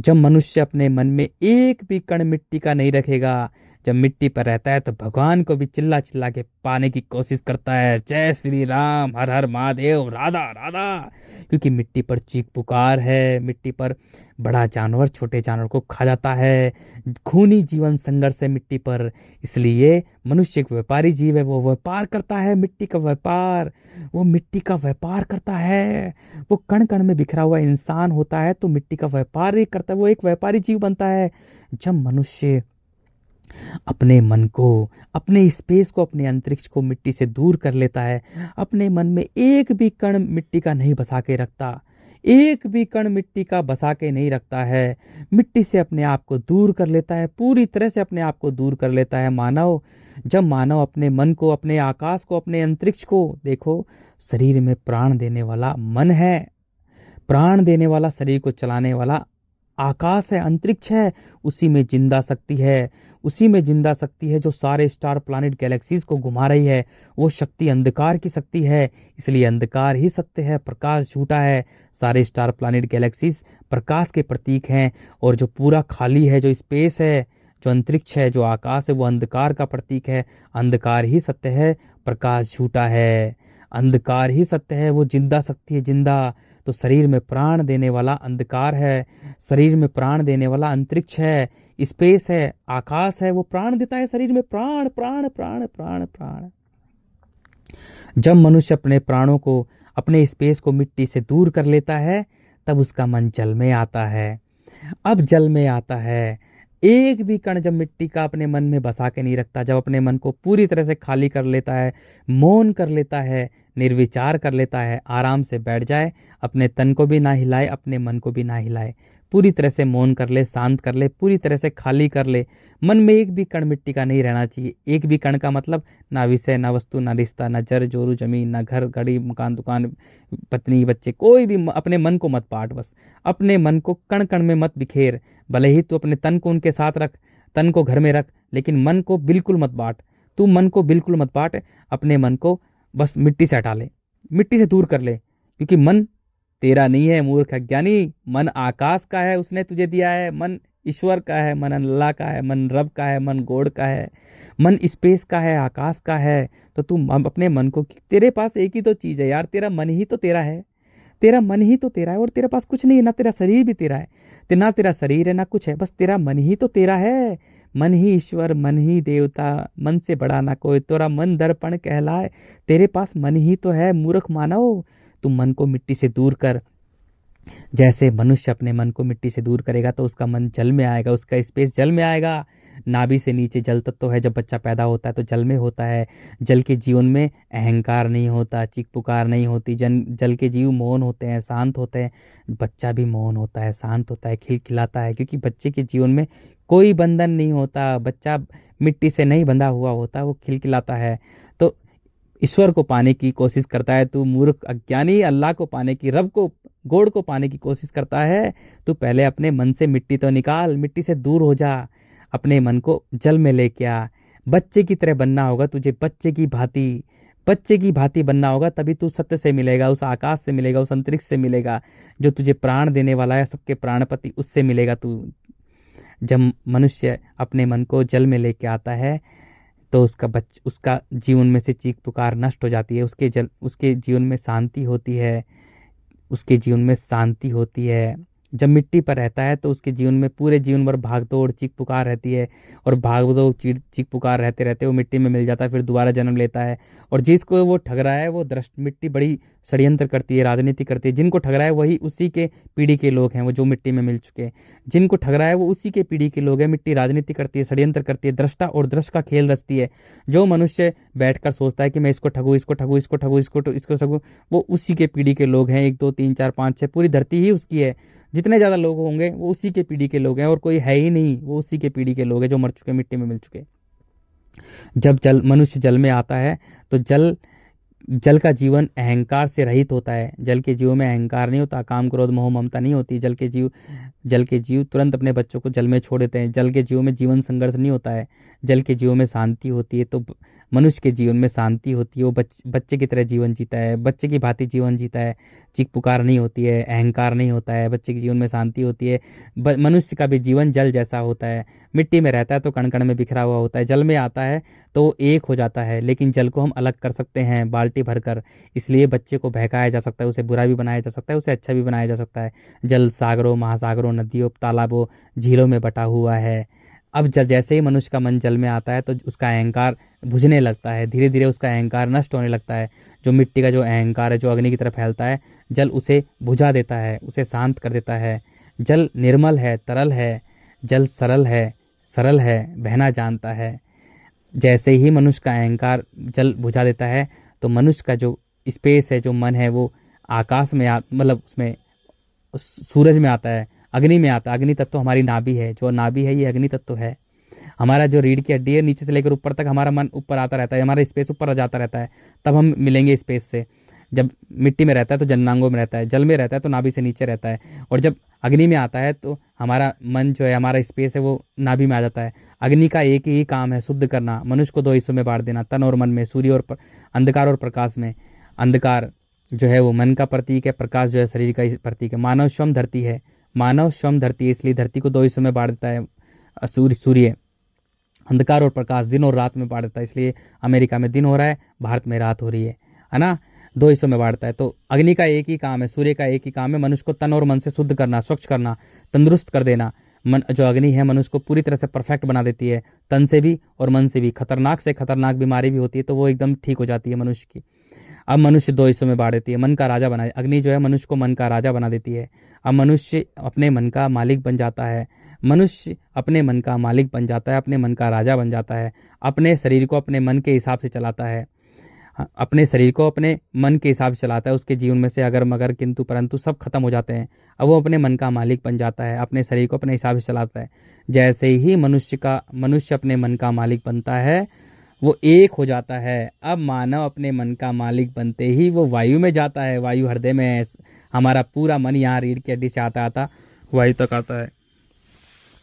जब मनुष्य अपने मन में एक भी कण मिट्टी का नहीं रखेगा, जब मिट्टी पर रहता है तो भगवान को भी चिल्ला चिल्ला के पाने की कोशिश करता है, जय श्री राम, हर हर महादेव, राधा राधा। क्योंकि मिट्टी पर चीख पुकार है, मिट्टी पर बड़ा जानवर छोटे जानवर को खा जाता है। खूनी जीवन संघर्ष है मिट्टी पर। इसलिए मनुष्य एक व्यापारी जीव है, वो व्यापार करता है, मिट्टी का व्यापार, वो मिट्टी का व्यापार करता है। वो कण कण में बिखरा हुआ इंसान होता है तो मिट्टी का व्यापार ही करता है, वो एक व्यापारी जीव बनता है। जब मनुष्य अपने मन को, अपने स्पेस को, अपने अंतरिक्ष को मिट्टी से दूर कर लेता है, अपने मन में एक भी कण मिट्टी का नहीं बसा के रखता, एक भी कण मिट्टी का बसा के नहीं रखता है, मिट्टी से अपने आप को दूर कर लेता है, पूरी तरह से अपने आप को दूर कर लेता है मानव। जब मानव अपने मन को, अपने आकाश को, अपने अंतरिक्ष को, देखो शरीर में प्राण देने वाला मन है, प्राण देने वाला, शरीर को चलाने वाला आकाश है, अंतरिक्ष है, उसी में जिंदा शक्ति है, उसी में जिंदा शक्ति है जो सारे स्टार प्लैनेट गैलेक्सीज को घुमा रही है। वो शक्ति अंधकार की शक्ति है, इसलिए अंधकार ही सत्य है, प्रकाश झूठा है। सारे स्टार प्लैनेट गैलेक्सीज प्रकाश के प्रतीक हैं, और जो पूरा खाली है, जो स्पेस है, जो अंतरिक्ष है, जो आकाश है, वो अंधकार का प्रतीक है। अंधकार ही सत्य है, प्रकाश झूठा है। अंधकार ही सत्य है, वो जिंदा शक्ति है, जिंदा। तो शरीर में प्राण देने वाला अंधकार है, शरीर में प्राण देने वाला अंतरिक्ष है, स्पेस है, आकाश है, वो प्राण देता है शरीर में, प्राण प्राण प्राण प्राण प्राण। जब मनुष्य अपने प्राणों को, अपने स्पेस को मिट्टी से दूर कर लेता है, तब उसका मन जल में आता है। अब जल में आता है, एक भी कण जब मिट्टी का अपने मन में बसा के नहीं रखता, जब अपने मन को पूरी तरह से खाली कर लेता है, मौन कर लेता है, निर्विचार कर लेता है, आराम से बैठ जाए, अपने तन को भी ना हिलाए, अपने मन को भी ना हिलाए, पूरी तरह से मौन कर ले, शांत कर ले, पूरी तरह से खाली कर ले। मन में एक भी कण मिट्टी का नहीं रहना चाहिए। एक भी कण का मतलब ना विषय, ना वस्तु, ना रिश्ता, ना जर जोरू जमीन, ना घर घड़ी मकान दुकान पत्नी बच्चे, कोई भी अपने मन को मत बांट। बस अपने मन को कण कण में मत बिखेर। भले ही तू अपने तन को उनके साथ रख, तन को घर में रख, लेकिन मन को बिल्कुल मत बांट। तू मन को बिल्कुल मत बांट, अपने मन को बस मिट्टी से हटा ले, मिट्टी से दूर कर ले, क्योंकि मन तेरा नहीं है मूर्ख अज्ञानी। मन आकाश का है, उसने तुझे दिया है। मन ईश्वर का है, मन अल्लाह का है, मन रब का है, मन गॉड का है, मन स्पेस का है, आकाश का है। तो तू अपने मन को, तेरे पास एक ही तो चीज है यार, तेरा मन ही तो तेरा है, तेरा मन ही तो तेरा है, और तेरे पास कुछ नहीं है, ना तेरा शरीर भी तेरा है, ना तेरा शरीर है, ना कुछ है, बस तेरा मन ही तो तेरा है। मन ही ईश्वर, मन ही देवता, मन से बड़ा ना कोई, तेरा मन दर्पण कहलाए। तेरे पास मन ही तो है मूर्ख मानव। तू मन को मिट्टी से दूर कर। जैसे मनुष्य अपने मन को मिट्टी से दूर करेगा तो उसका मन जल में आएगा, उसका स्पेस जल में आएगा। नाभि से नीचे जल तत्व है, जब बच्चा पैदा होता है तो जल में होता है। जल के जीवन में अहंकार नहीं होता, चीख पुकार नहीं होती। जल के जीव मौन होते हैं, शांत होते हैं। बच्चा भी मौन होता है, शांत होता है, खिलखिलाता है, क्योंकि बच्चे के जीवन में कोई बंधन नहीं होता। बच्चा मिट्टी से नहीं बंधा हुआ होता, वो खिलखिलाता है। तो ईश्वर को पाने की कोशिश करता है तू मूर्ख अज्ञानी, अल्लाह को पाने की, रब को, गॉड को पाने की कोशिश करता है। तू पहले अपने मन से मिट्टी तो निकाल, मिट्टी से दूर हो जा, अपने मन को जल में लेके आ। बच्चे की तरह बनना होगा तुझे, बच्चे की भांति, बच्चे की भांति बनना होगा, तभी तू सत्य से मिलेगा, उस आकाश से मिलेगा, उस अंतरिक्ष से मिलेगा जो तुझे प्राण देने वाला है, सबके प्राणपति, उससे मिलेगा तू। जब मनुष्य अपने मन को जल में लेके आता है तो उसका जीवन में से चीख पुकार नष्ट हो जाती है, उसके जीवन में शांति होती है, उसके जीवन में शांति होती है। जब मिट्टी पर रहता है तो उसके जीवन में पूरे जीवन भर भागदौड़ चीख पुकार रहती है, और भागदौड़ चीख पुकार रहते रहते वो मिट्टी में मिल जाता है, फिर दोबारा जन्म लेता है। और जिसको वो ठग रहा है वो मिट्टी बड़ी षड्यंत्र करती है, राजनीति करती है। जिनको ठग रहा है वही उसी के पीढ़ी के लोग हैं, वो जो मिट्टी में मिल चुके हैं। जिनको ठग रहा है वो उसी के पीढ़ी के लोग हैं। मिट्टी राजनीति करती है, षड्यंत्र करती है, दृष्टा और दृष्ट का खेल रचती है। जो मनुष्य बैठकर सोचता है कि मैं इसको ठगूं, इसको ठगूं, इसको ठगूं, इसको ठगूं, वो उसी के पीढ़ी के लोग हैं। 1 2 3 4 5 6 पूरी धरती ही उसकी है। जितने ज़्यादा लोग होंगे वो उसी के पीढ़ी के लोग हैं, और कोई है ही नहीं, वो उसी के पीढ़ी के लोग हैं जो मर चुके, मिट्टी में मिल चुके। जब मनुष्य जल में आता है तो जल का जीवन अहंकार से रहित होता है। जल के जीव में अहंकार नहीं होता, काम क्रोध मोह ममता नहीं होती। जल के जीव तुरंत अपने बच्चों को जल में छोड़ देते हैं। जल के जीव में जीवन संघर्ष नहीं होता है, जल के जीव में शांति होती है। तो मनुष्य के जीवन में शांति होती है, वो बच्चे की तरह जीवन जीता है, बच्चे की भांति जीवन जीता है। चीख पुकार नहीं होती है, अहंकार नहीं होता है, बच्चे के जीवन में शांति होती है। मनुष्य का भी जीवन जल जैसा होता है। मिट्टी में रहता है तो कण कण में बिखरा हुआ होता है, जल में आता है तो वो एक हो जाता है। लेकिन जल को हम अलग कर सकते हैं बाल्टी भरकर, इसलिए बच्चे को बहकाया जा सकता है, उसे बुरा भी बनाया जा सकता है, उसे अच्छा भी बनाया जा सकता है। जल सागरों, महासागरों, नदियों, तालाबों, झीलों में बटा हुआ है। अब जैसे ही मनुष्य का मन जल में आता है तो उसका अहंकार बुझने लगता है, धीरे धीरे उसका अहंकार नष्ट होने लगता है। जो मिट्टी का जो अहंकार है, जो अग्नि की तरफ फैलता है, जल उसे बुझा देता है, उसे शांत कर देता है। जल निर्मल है, तरल है, जल सरल है, बहना जानता है। जैसे ही मनुष्य का अहंकार जल बुझा देता है तो मनुष्य का जो स्पेस है, जो मन है, वो आकाश में मतलब उसमें सूरज में आता है, अग्नि में आता है। अग्नि तत्व हमारी नाभि है, जो नाभि है ये अग्नि तत्व है। हमारा जो रीढ़ की हड्डी है, नीचे से लेकर ऊपर तक हमारा मन ऊपर आता रहता है, हमारा स्पेस ऊपर जाता रहता है, तब हम मिलेंगे स्पेस से। जब मिट्टी में रहता है तो जननांगों में रहता है, जल में रहता है तो नाभि से नीचे रहता है, और जब अग्नि में आता है तो हमारा मन जो है, हमारा स्पेस है, वो नाभि में आ जाता है। अग्नि का एक ही काम है, शुद्ध करना, मनुष्य को 2 हिस्सों में बांट देना, तन और मन में, सूर्य और अंधकार और प्रकाश में। अंधकार जो है वो मन का प्रतीक है, प्रकाश जो है शरीर का प्रतीक है। मानव स्वयं धरती है, मानव स्वयं धरती है, इसलिए धरती को 2 हिस्सों में बांट देता है। सूर्य अंधकार और प्रकाश, दिन और रात में बांट देता है, इसलिए अमेरिका में दिन हो रहा है, भारत में रात हो रही है ना। 2 हिस्सों में बांटता है। तो अग्नि का एक ही काम है, सूर्य का एक ही काम है, मनुष्य को तन और मन से शुद्ध करना, स्वच्छ करना, तंदुरुस्त कर देना। मन जो अग्नि है मनुष्य को पूरी तरह से परफेक्ट बना देती है, तन से भी और मन से भी। खतरनाक से खतरनाक बीमारी भी होती है तो वो एकदम ठीक हो जाती है मनुष्य की। अब मनुष्य 2 हिस्सों में बांट देती है, मन का राजा बना, अग्नि जो है मनुष्य को मन का राजा बना देती है। अब मनुष्य अपने मन का मालिक बन जाता है, मनुष्य अपने मन का मालिक बन जाता है, अपने मन का राजा बन जाता है। अपने शरीर को अपने मन के हिसाब से चलाता है, अपने शरीर को अपने मन के हिसाब से चलाता है। उसके जीवन में से अगर मगर किंतु परंतु सब खत्म हो जाते हैं। अब वो अपने मन का मालिक बन जाता है, अपने शरीर को अपने हिसाब से चलाता है। जैसे ही मनुष्य अपने मन का मालिक बनता है वो एक हो जाता है। अब मानव अपने मन का मालिक बनते ही वो वायु में जाता है, वायु हृदय में है। हमारा पूरा मन यहाँ रीढ़ की हड्डी से आता वायु तक आता है,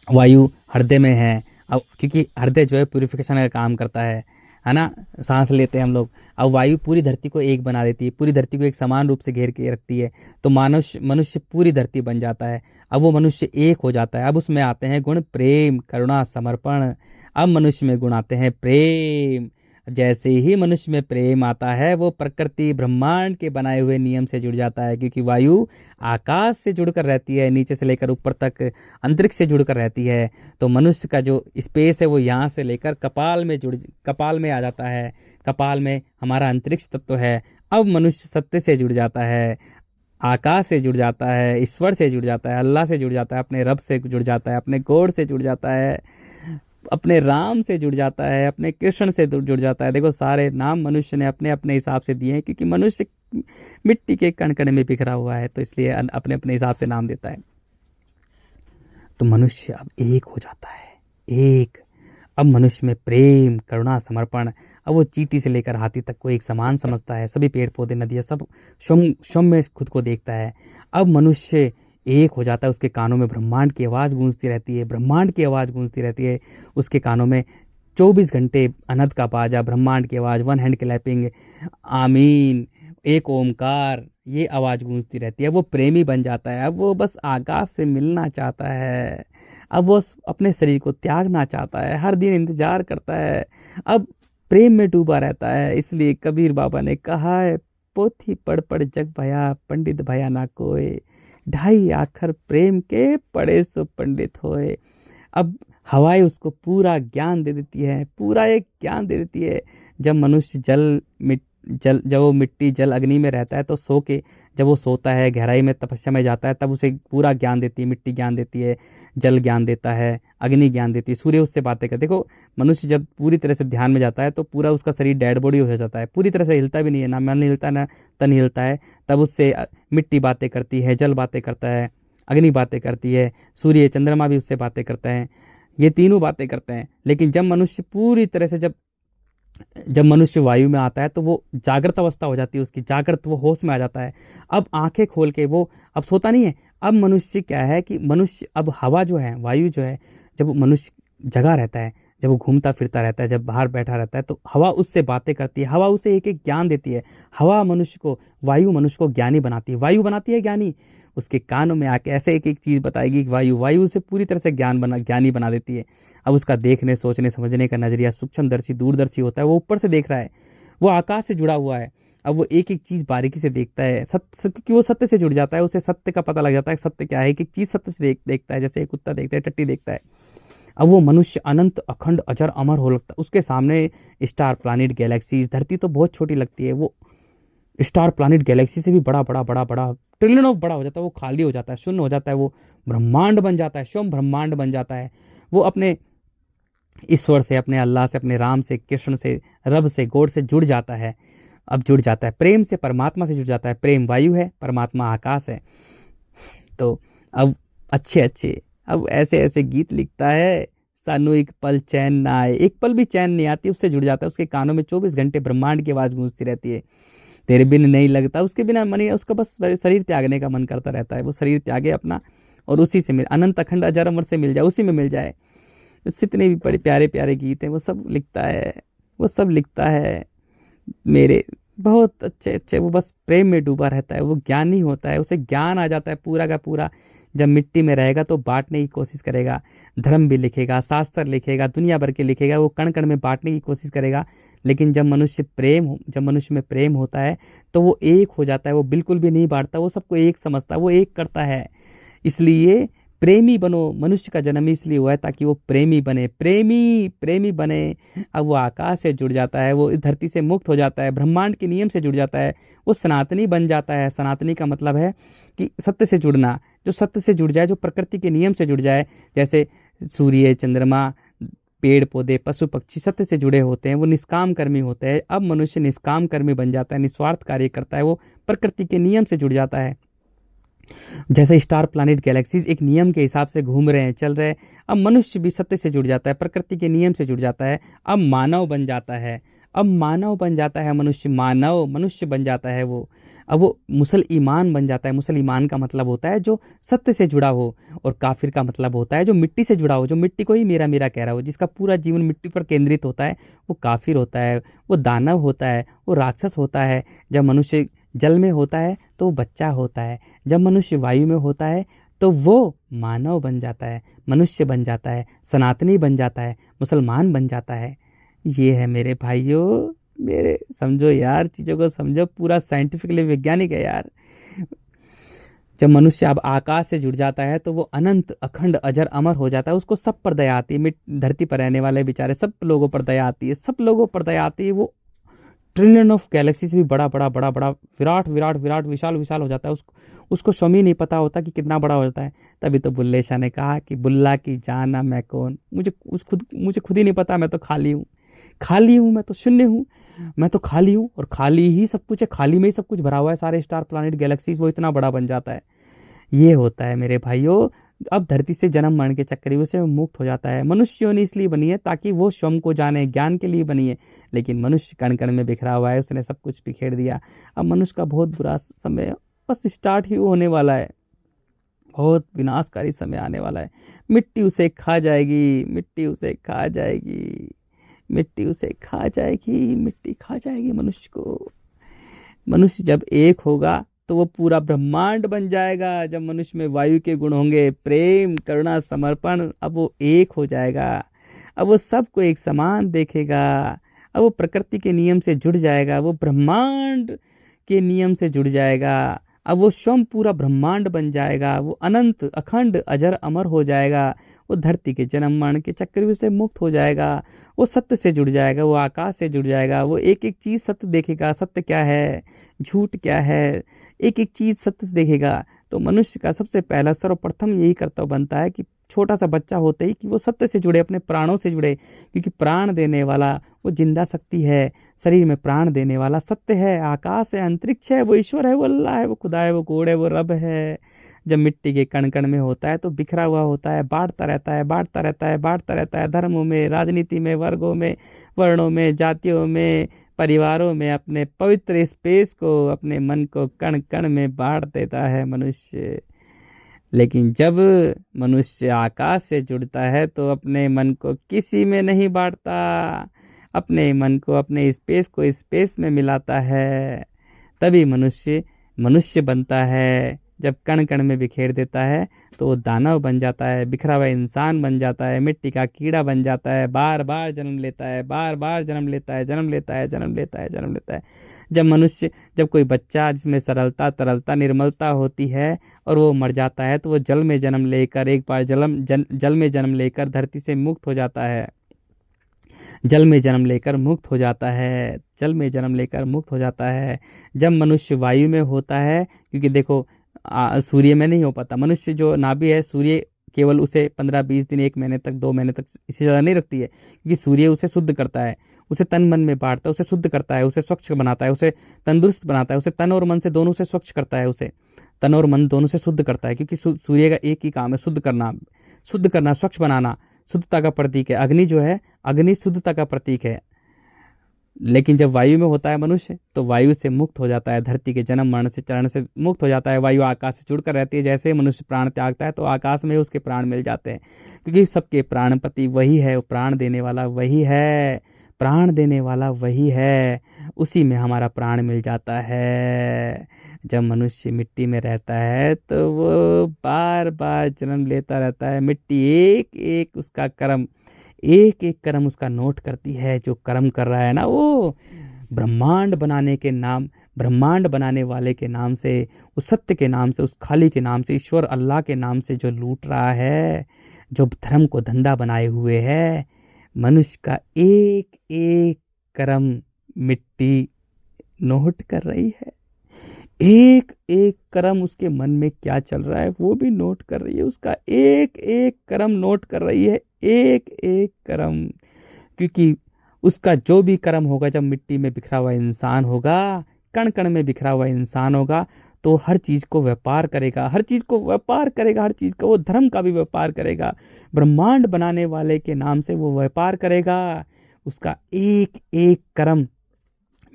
वायु हृदय में है। अब क्योंकि हृदय जो है प्यूरिफिकेशन का काम करता है ना, सांस लेते हैं हम लोग। अब वायु पूरी धरती को एक बना देती है, पूरी धरती को एक समान रूप से घेर के रखती है। तो मनुष्य पूरी धरती बन जाता है। अब वो मनुष्य एक हो जाता है। अब उसमें आते हैं गुण प्रेम, करुणा, समर्पण। अब मनुष्य में गुण आते हैं प्रेम। जैसे ही मनुष्य में प्रेम आता है वो प्रकृति ब्रह्मांड के बनाए हुए नियम से जुड़ जाता है, क्योंकि वायु आकाश से जुड़कर रहती है, नीचे से लेकर ऊपर तक अंतरिक्ष से जुड़कर रहती है। तो मनुष्य का जो स्पेस है वो यहाँ से लेकर कपाल में आ जाता है। कपाल में हमारा अंतरिक्ष तत्व है। अब मनुष्य सत्य से जुड़ जाता है, आकाश से जुड़ जाता है, ईश्वर से जुड़ जाता है, अल्लाह से जुड़ जाता है, अपने रब से जुड़ जाता है, अपने गॉड से जुड़ जाता है, अपने राम से जुड़ जाता है, अपने कृष्ण से जुड़ जाता है। देखो सारे नाम मनुष्य ने अपने अपने हिसाब से दिए हैं, क्योंकि मनुष्य मिट्टी के कण कण में बिखरा हुआ है, तो इसलिए अपने अपने हिसाब से नाम देता है। तो मनुष्य अब एक हो जाता है, एक। अब मनुष्य में प्रेम, करुणा, समर्पण। अब वो चींटी से लेकर हाथी तक को एक समान समझता है, सभी पेड़ पौधे नदियाँ सब स्वयं में खुद को देखता है। अब मनुष्य एक हो जाता है, उसके कानों में ब्रह्मांड की आवाज़ गूंजती रहती है, ब्रह्मांड की आवाज़ गूंजती रहती है उसके कानों में 24 घंटे। अनहद का बाजा, ब्रह्मांड की आवाज़, वन हैंड क्लैपिंग, आमीन, एक ओमकार, ये आवाज़ गूंजती रहती है। वो प्रेमी बन जाता है। अब वो बस आकाश से मिलना चाहता है, अब वो अपने शरीर को त्यागना चाहता है, हर दिन इंतजार करता है। अब प्रेम में डूबा रहता है। इसलिए कबीर बाबा ने कहा है, पोथी पढ़ पढ़ जग भया, पंडित भया ना कोय, ढाई आखर प्रेम के, पढ़े सो पंडित होए। अब हवाएं उसको पूरा ज्ञान दे देती है, पूरा एक ज्ञान दे देती है। जब मनुष्य जब वो मिट्टी जल अग्नि में रहता है तो सो के जब वो सोता है, गहराई में तपस्या में जाता है, तब उसे पूरा ज्ञान देती है। मिट्टी ज्ञान देती है, जल ज्ञान देता है, अग्नि ज्ञान देती है, सूर्य उससे बातें करते। देखो, मनुष्य जब पूरी तरह से ध्यान में जाता है तो पूरा उसका शरीर डेड बॉडी हो जाता है, पूरी तरह से हिलता भी नहीं है, ना मन हिलता ना तन हिलता है। तब उससे मिट्टी बातें करती है, जल बातें करता है, अग्नि बातें करती है, सूर्य चंद्रमा भी उससे बातें करते हैं, ये तीनों बातें करते हैं। लेकिन जब मनुष्य पूरी तरह से जब मनुष्य वायु में आता है तो वो जागृत अवस्था हो जाती है उसकी, जागृत, वो होश में आ जाता है। अब आंखें खोल के वो अब सोता नहीं है। अब मनुष्य क्या है कि मनुष्य अब हवा जो है, वायु जो है, जब मनुष्य जगा रहता है, जब वो घूमता फिरता रहता है, जब बाहर बैठा रहता है, तो हवा उससे बातें करती है, हवा उसे एक एक ज्ञान देती है। हवा मनुष्य को, वायु मनुष्य को ज्ञानी बनाती है, वायु बनाती है ज्ञानी। उसके कानों में आके ऐसे एक एक चीज़ बताएगी कि वायु उसे पूरी तरह से ज्ञानी बना देती है। अब उसका देखने, सोचने, समझने का नजरिया सूक्ष्मदर्शी, दूरदर्शी होता है। वो ऊपर से देख रहा है, वो आकाश से जुड़ा हुआ है। अब वो एक एक चीज़ बारीकी से देखता है, सत्य, क्योंकि वो सत्य से जुड़ जाता है, उसे सत्य का पता लग जाता है, सत्य क्या है। एक एक चीज़ सत्य से देखता है, जैसे एक कुत्ता देखता है, टट्टी देखता है। अब वो मनुष्य अनंत, अखंड, अजर, अमर हो लगता है। उसके सामने स्टार, प्लानिट, गैलेक्सीज, धरती तो बहुत छोटी लगती है, वो स्टार, प्लानिट, गैलेक्सी से भी बड़ा बड़ा बड़ा बड़ा, ट्रिलियन ऑफ बड़ा हो जाता है। वो खाली हो जाता है, शून्य हो जाता है, वो ब्रह्मांड बन जाता है, स्वयं ब्रह्मांड बन जाता है। वो अपने ईश्वर से, अपने अल्लाह से, अपने राम से, कृष्ण से, रब से, गॉड से जुड़ जाता है। अब जुड़ जाता है प्रेम से, परमात्मा से जुड़ जाता है। प्रेम वायु है, परमात्मा आकाश है। तो अब अच्छे अब ऐसे ऐसे गीत लिखता है, सानू एक पल चैन ना आए, एक पल भी चैन नहीं आती, उससे जुड़ जाता है। उसके कानों में 24 घंटे ब्रह्मांड की आवाज़ गूंजती रहती है, तेरे बिन नहीं लगता। उसके बिना मन, उसका बस शरीर त्यागने का मन करता रहता है। वो शरीर त्यागे अपना और उसी से मिल, अनंत अखंड अजर अमर से मिल जाए, उसी में मिल जाए। जितने भी बड़े प्यारे प्यारे गीत हैं वो सब लिखता है, वो सब लिखता है मेरे, बहुत अच्छे। वो बस प्रेम में डूबा रहता है, वो ज्ञानी होता है, उसे ज्ञान आ जाता है पूरा का पूरा। जब मिट्टी में रहेगा तो बांटने की कोशिश करेगा, धर्म भी लिखेगा, शास्त्र लिखेगा, दुनिया भर के लिखेगा, वो कण कण में बांटने की कोशिश करेगा। लेकिन जब मनुष्य में प्रेम होता है तो वो एक हो जाता है, वो बिल्कुल भी नहीं बांटता, वो सबको एक समझता है, वो एक करता है। इसलिए प्रेमी बनो, मनुष्य का जन्म इसलिए हुआ है ताकि वो प्रेमी बने, प्रेमी बने। अब वो आकाश से जुड़ जाता है, वो धरती से मुक्त हो जाता है, ब्रह्मांड के नियम से जुड़ जाता है, वो सनातनी बन जाता है। सनातनी का मतलब है कि सत्य से जुड़ना, जो सत्य से जुड़ जाए, जो प्रकृति के नियम से जुड़ जाए। जैसे सूर्य, चंद्रमा, पेड़ पौधे, पशु पक्षी सत्य से जुड़े होते हैं, वो निष्काम कर्मी होते हैं। अब मनुष्य निष्काम कर्मी बन जाता है, निस्वार्थ कार्य करता है, वो प्रकृति के नियम से जुड़ जाता है। जैसे स्टार, प्लैनेट, गैलेक्सीज एक नियम के हिसाब से घूम रहे हैं, चल रहे हैं। अब मनुष्य भी सत्य से जुड़ जाता है, प्रकृति के नियम से जुड़ जाता है। अब मानव बन जाता है, मनुष्य बन जाता है वो। अब वो मुसलमान बन जाता है। मुसलमान का मतलब होता है जो सत्य से जुड़ा हो, और काफिर का मतलब होता है जो मिट्टी से जुड़ा हो, जो मिट्टी को ही मेरा मेरा कह रहा हो, जिसका पूरा जीवन मिट्टी पर केंद्रित होता है, वो काफिर होता है, वो दानव होता है, वो राक्षस होता है। जब मनुष्य जल में होता है तो वो बच्चा होता है, जब मनुष्य वायु में होता है तो वो मानव बन जाता है, मनुष्य बन जाता है, सनातनी बन जाता है, मुसलमान बन जाता है। ये है मेरे भाइयों, मेरे समझो यार, चीज़ों को समझो, पूरा साइंटिफिकली वैज्ञानिक है यार। जब मनुष्य अब आकाश से जुड़ जाता है तो वो अनंत, अखंड, अजर, अमर हो जाता है। उसको सब पर दया आती है, धरती पर रहने वाले बेचारे सब लोगों पर दया आती है, सब लोगों पर दया आती है। वो ट्रिलियन ऑफ गैलेक्सी से भी बड़ा बड़ा बड़ा बड़ा, विराट विराट विराट, विशाल विशाल हो जाता है। उसको स्वयं ही नहीं पता होता कि कितना बड़ा हो जाता है। तभी तो बुल्ले शाह ने कहा कि बुल्ला की जाना मैं कौन, मुझे खुद ही नहीं पता, मैं तो खाली हूँ, मैं तो शून्य हूँ, मैं तो खाली हूँ, और खाली ही सब कुछ है, खाली में ही सब कुछ भरा हुआ है, सारे स्टार, प्लैनेट, गैलेक्सीज, वो इतना बड़ा बन जाता है। ये होता है मेरे भाइयों। अब धरती से जन्म मरण के चक्कर से मुक्त हो जाता है। मनुष्य ने इसलिए बनी है ताकि वो स्वयं को जाने, ज्ञान के लिए बनी है। लेकिन मनुष्य कण कण में बिखरा हुआ है, उसने सब कुछ बिखेर दिया। अब मनुष्य का बहुत बुरा समय बस स्टार्ट ही होने वाला है, बहुत विनाशकारी समय आने वाला है। मिट्टी उसे खा जाएगी, मिट्टी खा जाएगी मनुष्य को। मनुष्य जब एक होगा तो वो पूरा ब्रह्मांड बन जाएगा। जब मनुष्य में वायु के गुण होंगे, प्रेम, करुणा, समर्पण, अब वो एक हो जाएगा। अब वो सबको एक समान देखेगा। अब वो प्रकृति के नियम से जुड़ जाएगा, वो ब्रह्मांड के नियम से जुड़ जाएगा। अब वो स्वयं पूरा ब्रह्मांड बन जाएगा, वो अनंत अखंड अजर अमर हो जाएगा, वो धरती के जन्म मरण के चक्रव्यूह से मुक्त हो जाएगा, वो सत्य से जुड़ जाएगा, वो आकाश से जुड़ जाएगा, वो एक एक चीज सत्य देखेगा, सत्य क्या है झूठ क्या है, एक एक चीज सत्य से देखेगा। तो मनुष्य का सबसे पहला सर्वप्रथम यही कर्तव्य बनता है कि छोटा सा बच्चा होते ही कि वो सत्य से जुड़े, अपने प्राणों से जुड़े, क्योंकि प्राण देने वाला वो जिंदा शक्ति है, शरीर में प्राण देने वाला सत्य है, आकाश है, अंतरिक्ष है, वो ईश्वर है, वो अल्लाह है, वो खुदा है, वो गॉड है, वो रब है। जब मिट्टी के कण कण में होता है तो बिखरा हुआ होता है, बांटता रहता है, बांटता रहता है, बांटता रहता है, धर्मों में, राजनीति में, वर्गों में, वर्णों में, जातियों में, परिवारों में, अपने पवित्र स्पेस को, अपने मन को कण कण में बांट देता है मनुष्य। लेकिन जब मनुष्य आकाश से जुड़ता है तो अपने मन को किसी में नहीं बांटता, अपने मन को, अपने स्पेस को स्पेस में मिलाता है, तभी मनुष्य मनुष्य बनता है। जब कण कण में बिखेर देता है तो वो दानव बन जाता है, बिखरा हुआ इंसान बन जाता है, मिट्टी का कीड़ा बन जाता है, बार बार जन्म लेता है, बार बार जन्म लेता है, जन्म लेता है, जन्म लेता है, जन्म लेता है। जब कोई बच्चा जिसमें सरलता तरलता निर्मलता होती है और वो मर जाता है तो वो जल में जन्म लेकर, एक बार जल में जन्म लेकर धरती से मुक्त हो जाता है, जल में जन्म लेकर मुक्त हो जाता है, जल में जन्म लेकर मुक्त हो जाता है। जब मनुष्य वायु में होता है, क्योंकि देखो सूर्य में नहीं हो पाता, मनुष्य जो नाभि है सूर्य केवल उसे 15-20 दिन, 1 महीने तक, 2 महीने तक, इससे ज़्यादा नहीं रखती है, क्योंकि सूर्य उसे शुद्ध करता है, उसे तन मन में बांटता है, उसे शुद्ध करता है, उसे स्वच्छ बनाता है, उसे तंदुरुस्त बनाता है, उसे तन और मन से दोनों से स्वच्छ करता है, उसे तन और मन दोनों से शुद्ध करता है, क्योंकि सूर्य का एक ही काम है, शुद्ध करना, शुद्ध करना, स्वच्छ बनाना, शुद्धता का प्रतीक है। अग्नि जो है, अग्नि शुद्धता का प्रतीक है। लेकिन जब वायु में होता है मनुष्य तो वायु से मुक्त हो जाता है, धरती के जन्म मरण से चरण से मुक्त हो जाता है, वायु आकाश से जुड़कर रहती है। जैसे ही मनुष्य प्राण त्यागता है तो आकाश में उसके प्राण मिल जाते हैं, क्योंकि सबके प्राणपति वही है, प्राण देने वाला वही है, प्राण देने वाला वही है, उसी में हमारा प्राण मिल जाता है। जब मनुष्य मिट्टी में रहता है तो वो बार बार जन्म लेता रहता है, मिट्टी एक एक उसका कर्म, एक एक कर्म उसका नोट करती है। जो कर्म कर रहा है ना वो ब्रह्मांड बनाने के नाम, ब्रह्मांड बनाने वाले के नाम से, उस सत्य के नाम से, उस खाली के नाम से, ईश्वर अल्लाह के नाम से जो लूट रहा है, जो धर्म को धंधा बनाए हुए है, मनुष्य का एक एक कर्म मिट्टी नोट कर रही है। एक एक कर्म उसके मन में क्या चल रहा है वो भी नोट कर रही है, उसका एक एक कर्म नोट कर रही है, एक एक कर्म। क्योंकि उसका जो भी कर्म होगा, जब मिट्टी में बिखरा हुआ इंसान होगा, कण कण में बिखरा हुआ इंसान होगा, तो हर चीज को व्यापार करेगा, हर चीज को व्यापार करेगा, हर चीज का, वो धर्म का भी व्यापार करेगा, ब्रह्मांड बनाने वाले के नाम से वो व्यापार करेगा। उसका एक एक कर्म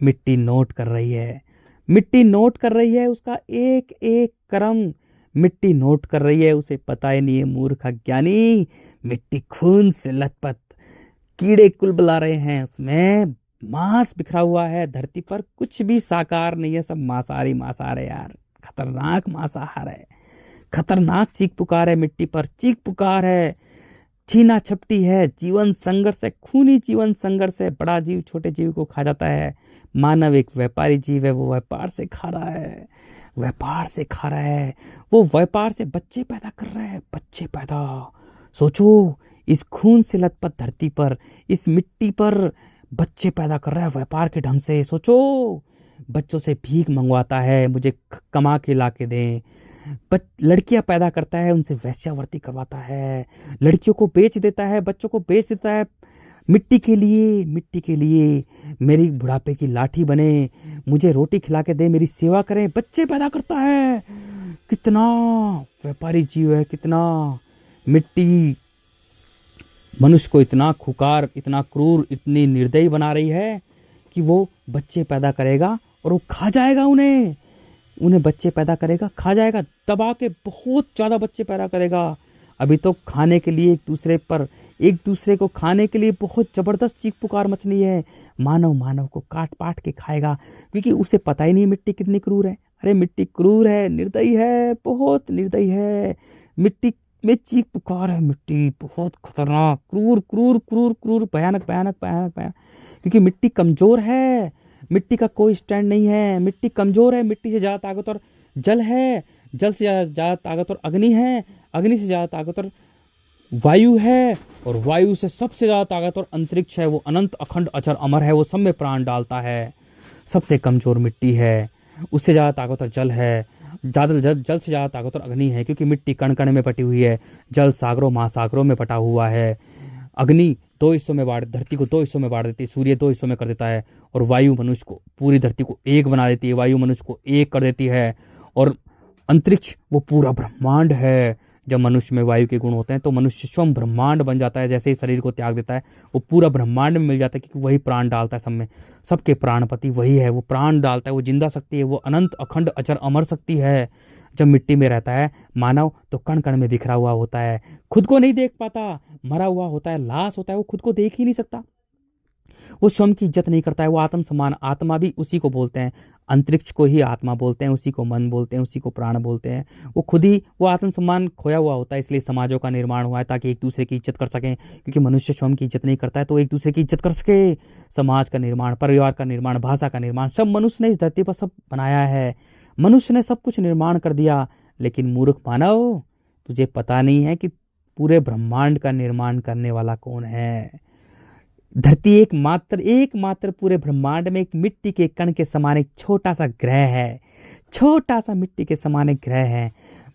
मिट्टी नोट कर रही है, मिट्टी नोट कर रही है, उसका एक एक कर्म मिट्टी नोट कर रही है। उसे पता ही नहीं है, मूर्ख अज्ञानी, मिट्टी खून से लथपथ, कीड़े कुलबुला रहे हैं, उसमें मांस बिखरा हुआ है, धरती पर कुछ भी साकार नहीं है, सब मांसाहारी मांसाहार है यार, खतरनाक मांसाहार है, खतरनाक चीख पुकार है, मिट्टी पर चीख पुकार है, छीना छपटी है, जीवन संघर्ष है, खूनी जीवन संघर्ष है, बड़ा जीव छोटे जीव को खा जाता है। मानव एक व्यापारी जीव है, वो व्यापार से खा रहा है, व्यापार से खा रहा है, वो व्यापार से बच्चे पैदा कर रहा है, बच्चे पैदा। सोचो, इस खून से लथपथ धरती पर, इस मिट्टी पर बच्चे पैदा कर रहा है व्यापार के ढंग से। सोचो, बच्चों से भीख मंगवाता है, मुझे कमा के ला के दें, लड़कियां पैदा करता है, उनसे वैश्यावृत्ति करवाता है, लड़कियों को बेच देता है, बच्चों को बेच देता है, मिट्टी के लिए, मिट्टी के लिए, मेरी बुढ़ापे की लाठी बने, मुझे रोटी खिला के दे, मेरी सेवा करें, बच्चे पैदा करता है। कितना व्यापारी जीव है, कितना मिट्टी मनुष्य को इतना खुकार, इतना क्रूर, इतनी निर्दयी बना रही है कि वो बच्चे पैदा करेगा और वो खा जाएगा उन्हें बच्चे पैदा करेगा, खा जाएगा, दबा के बहुत ज्यादा बच्चे पैदा करेगा। अभी तो खाने के लिए एक दूसरे को खाने के लिए बहुत जबरदस्त चीख पुकार मचनी है, मानव मानव को काट पाट के खाएगा, क्योंकि उसे पता ही नहीं मिट्टी कितनी क्रूर है। अरे मिट्टी क्रूर है, निर्दयी है, बहुत निर्दयी है, मिट्टी में चीख पुकार है, मिट्टी बहुत खतरनाक, क्रूर क्रूर क्रूर क्रूर, भयानक भयानक भयानक भयानक, क्योंकि मिट्टी कमजोर है, मिट्टी का कोई स्टैंड नहीं है, मिट्टी कमजोर है। मिट्टी से ज्यादा ताकतवर जल है, जल से ज्यादा ताकतवर अग्नि है, अग्नि से ज्यादा ताकतवर वायु है, और वायु से सबसे ज्यादा ताकतवर अंतरिक्ष है। वो अनंत अखंड अचर अमर है, वो सब में प्राण डालता है। सबसे कमजोर मिट्टी है, उससे ज्यादा ताकतवर जल है, जल से ज्यादा ताकतवर अग्नि है, क्योंकि मिट्टी कण कण में बटी हुई है, जल सागरों महासागरों में बटा हुआ है। अग्नि दो हिस्सों में बांट, धरती को दो हिस्सों में बांट देती है, सूर्य दो हिस्सों में कर देता है, और वायु मनुष्य को, पूरी धरती को एक बना देती है, वायु मनुष्य को एक कर देती है। और अंतरिक्ष वो पूरा ब्रह्मांड है। जब मनुष्य में वायु के गुण होते हैं तो मनुष्य स्वयं ब्रह्मांड बन जाता है। जैसे ही शरीर को त्याग देता है वो पूरा ब्रह्मांड में मिल जाता है, क्योंकि वही प्राण डालता है सब में। सबके प्राणपति वही है, वो प्राण डालता है, वो जिंदा शक्ति है, वो अनंत अखंड अचर अमर शक्ति है। जब मिट्टी में रहता है मानव तो कण कण में बिखरा हुआ होता है, खुद को नहीं देख पाता, मरा हुआ होता है, लाश होता है, वो खुद को देख ही नहीं सकता, वो स्वयं की इज्जत नहीं करता है। वो आत्म समान, आत्मा भी उसी को बोलते हैं, अंतरिक्ष को ही आत्मा बोलते हैं, उसी को मन बोलते हैं, उसी को प्राण बोलते हैं। वो खुद ही वो आत्म सम्मान खोया हुआ होता है, इसलिए समाजों का निर्माण हुआ है, ताकि एक दूसरे की इज्जत कर सकें। क्योंकि मनुष्य स्वयं की इज्जत नहीं करता है तो एक दूसरे की इज्जत कर सके। समाज का निर्माण, परिवार का निर्माण, भाषा का निर्माण, सब मनुष्य ने इस धरती पर सब बनाया है। मनुष्य ने सब कुछ निर्माण कर दिया। लेकिन मूर्ख मानव, तुझे पता नहीं है कि पूरे ब्रह्मांड का निर्माण करने वाला कौन है। धरती एकमात्र पूरे ब्रह्मांड में एक मिट्टी के कण के समान एक छोटा सा ग्रह है, छोटा सा मिट्टी के समान एक ग्रह है।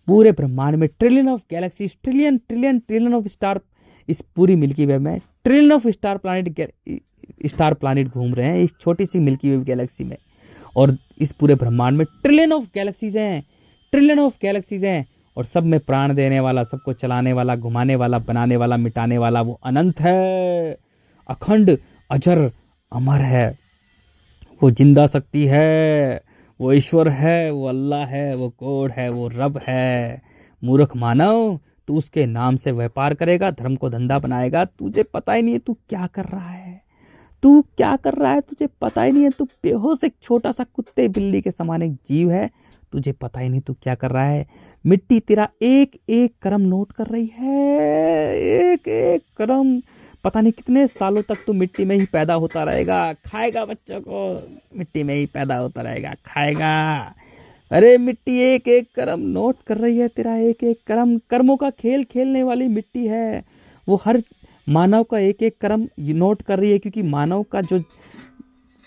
पूरे ब्रह्मांड में trillion of Galaxy, trillion trillion trillion of star, इस पूरी मिल्की वे में ट्रिलियन ऑफ स्टार प्लानिट घूम रहे हैं इस छोटी सी मिल्की वे गैलेक्सी में। और इस पूरे ब्रह्मांड में ट्रिलियन ऑफ गैलेक्सीज हैं, ट्रिलियन ऑफ गैलेक्सीज हैं, और सब में प्राण देने वाला, सबको चलाने वाला, घुमाने वाला, बनाने वाला, मिटाने वाला वो अनंत है, अखंड अजर अमर है। वो जिंदा शक्ति है, वो ईश्वर है, वो अल्लाह है, वो गॉड है, वो रब है। मूर्ख मानव, तू उसके नाम से व्यापार करेगा, धर्म को धंधा बनाएगा, तुझे पता ही नहीं है तू क्या कर रहा है, तू क्या कर रहा है, तुझे पता ही नहीं है। तू बेहोश एक छोटा सा कुत्ते बिल्ली के समान एक जीव है, तुझे पता ही नहीं तू क्या कर रहा है। मिट्टी तेरा एक एक कर्म नोट कर रही है, एक एक कर्म। पता नहीं कितने सालों तक तू मिट्टी में ही पैदा होता रहेगा, खाएगा बच्चों को, मिट्टी में ही पैदा होता रहेगा, खाएगा। अरे मिट्टी एक एक कर्म नोट कर रही है, तेरा एक एक कर्म, कर्मों का खेल खेलने वाली मिट्टी है। वो हर मानव का एक एक कर्म नोट कर रही है, क्योंकि मानव का जो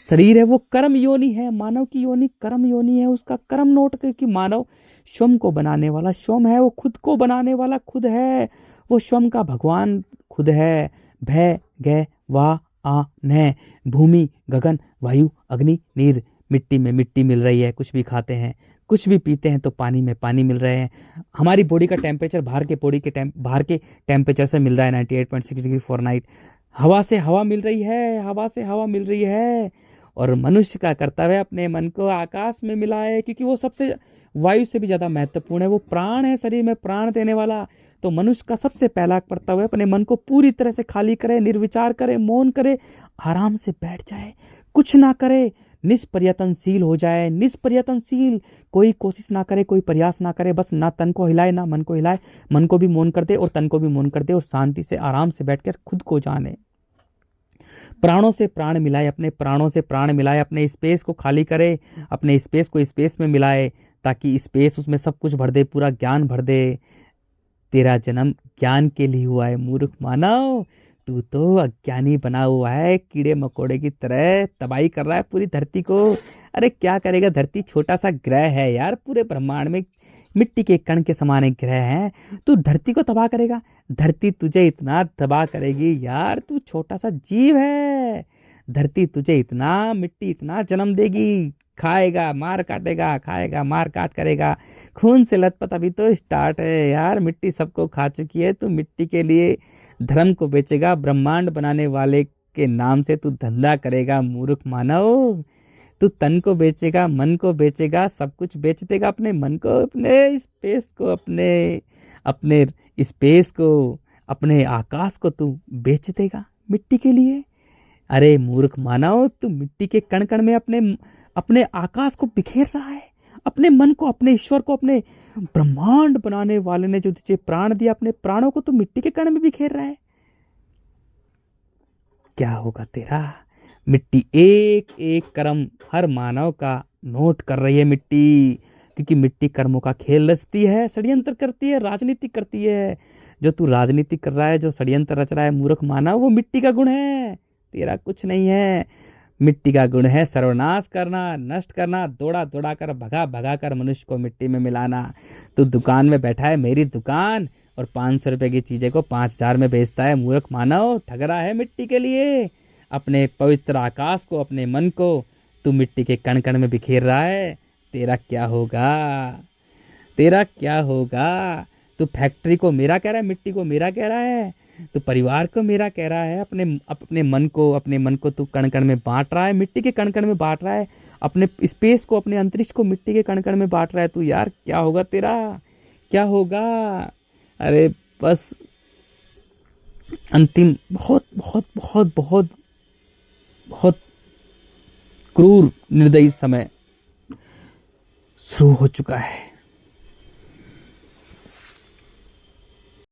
शरीर है वो कर्म योनि है, मानव की योनि कर्म योनि है, उसका कर्म नोट कर। कि मानव स्वयं को बनाने वाला स्वयं है, वो खुद को बनाने वाला खुद है, वो स्वयं का भगवान खुद है। भय गय वा आ न, भूमि गगन वायु अग्नि नीर। मिट्टी में मिट्टी मिल रही है, कुछ भी खाते हैं, कुछ भी पीते हैं तो पानी में पानी मिल रहे हैं। हमारी बॉडी का टेम्परेचर बाहर के टेम्परेचर से मिल रहा है 98.6 डिग्री फ़ारेनहाइट। हवा से हवा मिल रही है, हवा से हवा मिल रही है। और मनुष्य का कर्तव्य है अपने मन को आकाश में मिलाए, क्योंकि वो सबसे वायु से भी ज़्यादा महत्वपूर्ण है, वो प्राण है, शरीर में प्राण देने वाला। तो मनुष्य का सबसे पहला कर्तव्य है अपने मन को पूरी तरह से खाली करे, निर्विचार करे, मौन करे, आराम से बैठ जाए, कुछ ना करे, निष्प्रयत्नशील हो जाए। निष्प्रयत्नशील, कोई कोशिश ना करे, कोई प्रयास ना करे, बस ना तन को हिलाए ना मन को हिलाए, मन को भी मौन कर दे और तन को भी मौन कर दे, और शांति से आराम से बैठकर खुद को जाने। प्राणों से प्राण मिलाए, अपने प्राणों से प्राण मिलाए, अपने स्पेस को खाली करे, अपने स्पेस को स्पेस में मिलाए, ताकि स्पेस उसमें सब कुछ भर दे, पूरा ज्ञान भर दे। तेरा जन्म ज्ञान के लिए हुआ है मूर्ख मानव, तू तो अज्ञानी बना हुआ है, कीड़े मकोड़े की तरह तबाही कर रहा है पूरी धरती को। अरे क्या करेगा, धरती छोटा सा ग्रह है यार, पूरे ब्रह्मांड में मिट्टी के कण के समान एक ग्रह है, तू धरती को तबाह करेगा। धरती तुझे इतना तबाह करेगी यार, तू छोटा सा जीव है, धरती तुझे इतना, मिट्टी इतना जन्म देगी, खाएगा मार काटेगा, खाएगा मार काट करेगा, खून से लथपथ अभी तो स्टार्ट है यार। मिट्टी सबको खा चुकी है, तू मिट्टी के लिए धर्म को बेचेगा, ब्रह्मांड बनाने वाले के नाम से तू धंधा करेगा। मूर्ख मानव, तू तन को बेचेगा, मन को बेचेगा, सब कुछ बेच देगा, अपने मन को, अपने स्पेस को, अपने स्पेस को, अपने आकाश को तू बेच देगा मिट्टी के लिए। अरे मूर्ख मानव, तू मिट्टी के कण कण में अपने आकाश को बिखेर रहा है, अपने मन को, अपने ईश्वर को, अपने ब्रह्मांड बनाने वाले ने जो तुझे प्राण दिया, अपने प्राणों को तू मिट्टी के कण में बिखेर रहा है। क्या होगा तेरा? मिट्टी एक एक कर्म हर मानव का नोट कर रही है मिट्टी, क्योंकि मिट्टी कर्मों का खेल रचती है, षड्यंत्र करती है, राजनीति करती है। जो तू राजनीति कर रहा है, जो षड्यंत्र रच रहा है मूर्ख मानव, वो मिट्टी का गुण है, तेरा कुछ नहीं है। मिट्टी का गुण है सर्वनाश करना, नष्ट करना, दौड़ा दौड़ा कर भगा भगा कर मनुष्य को मिट्टी में मिलाना। तू दुकान में बैठा है, मेरी दुकान, और 500 रुपए की चीजें को 5000 में बेचता है। मूर्ख मानव, ठग रहा है मिट्टी के लिए। अपने पवित्र आकाश को, अपने मन को तू मिट्टी के कण कण में बिखेर रहा है। तेरा क्या होगा, तेरा क्या होगा? तू फैक्ट्री को मेरा कह रहा है, मिट्टी को मेरा कह रहा है, तू परिवार को मेरा कह रहा है, अपने मन को तू कण कण में बांट रहा है, मिट्टी के कण कण में बांट रहा है, अपने स्पेस को, अपने अंतरिक्ष को मिट्टी के कण कण में बांट रहा है। तू यार क्या होगा तेरा, क्या होगा? अरे बस अंतिम बहुत बहुत बहुत बहुत बहुत क्रूर निर्दयी समय शुरू हो चुका है।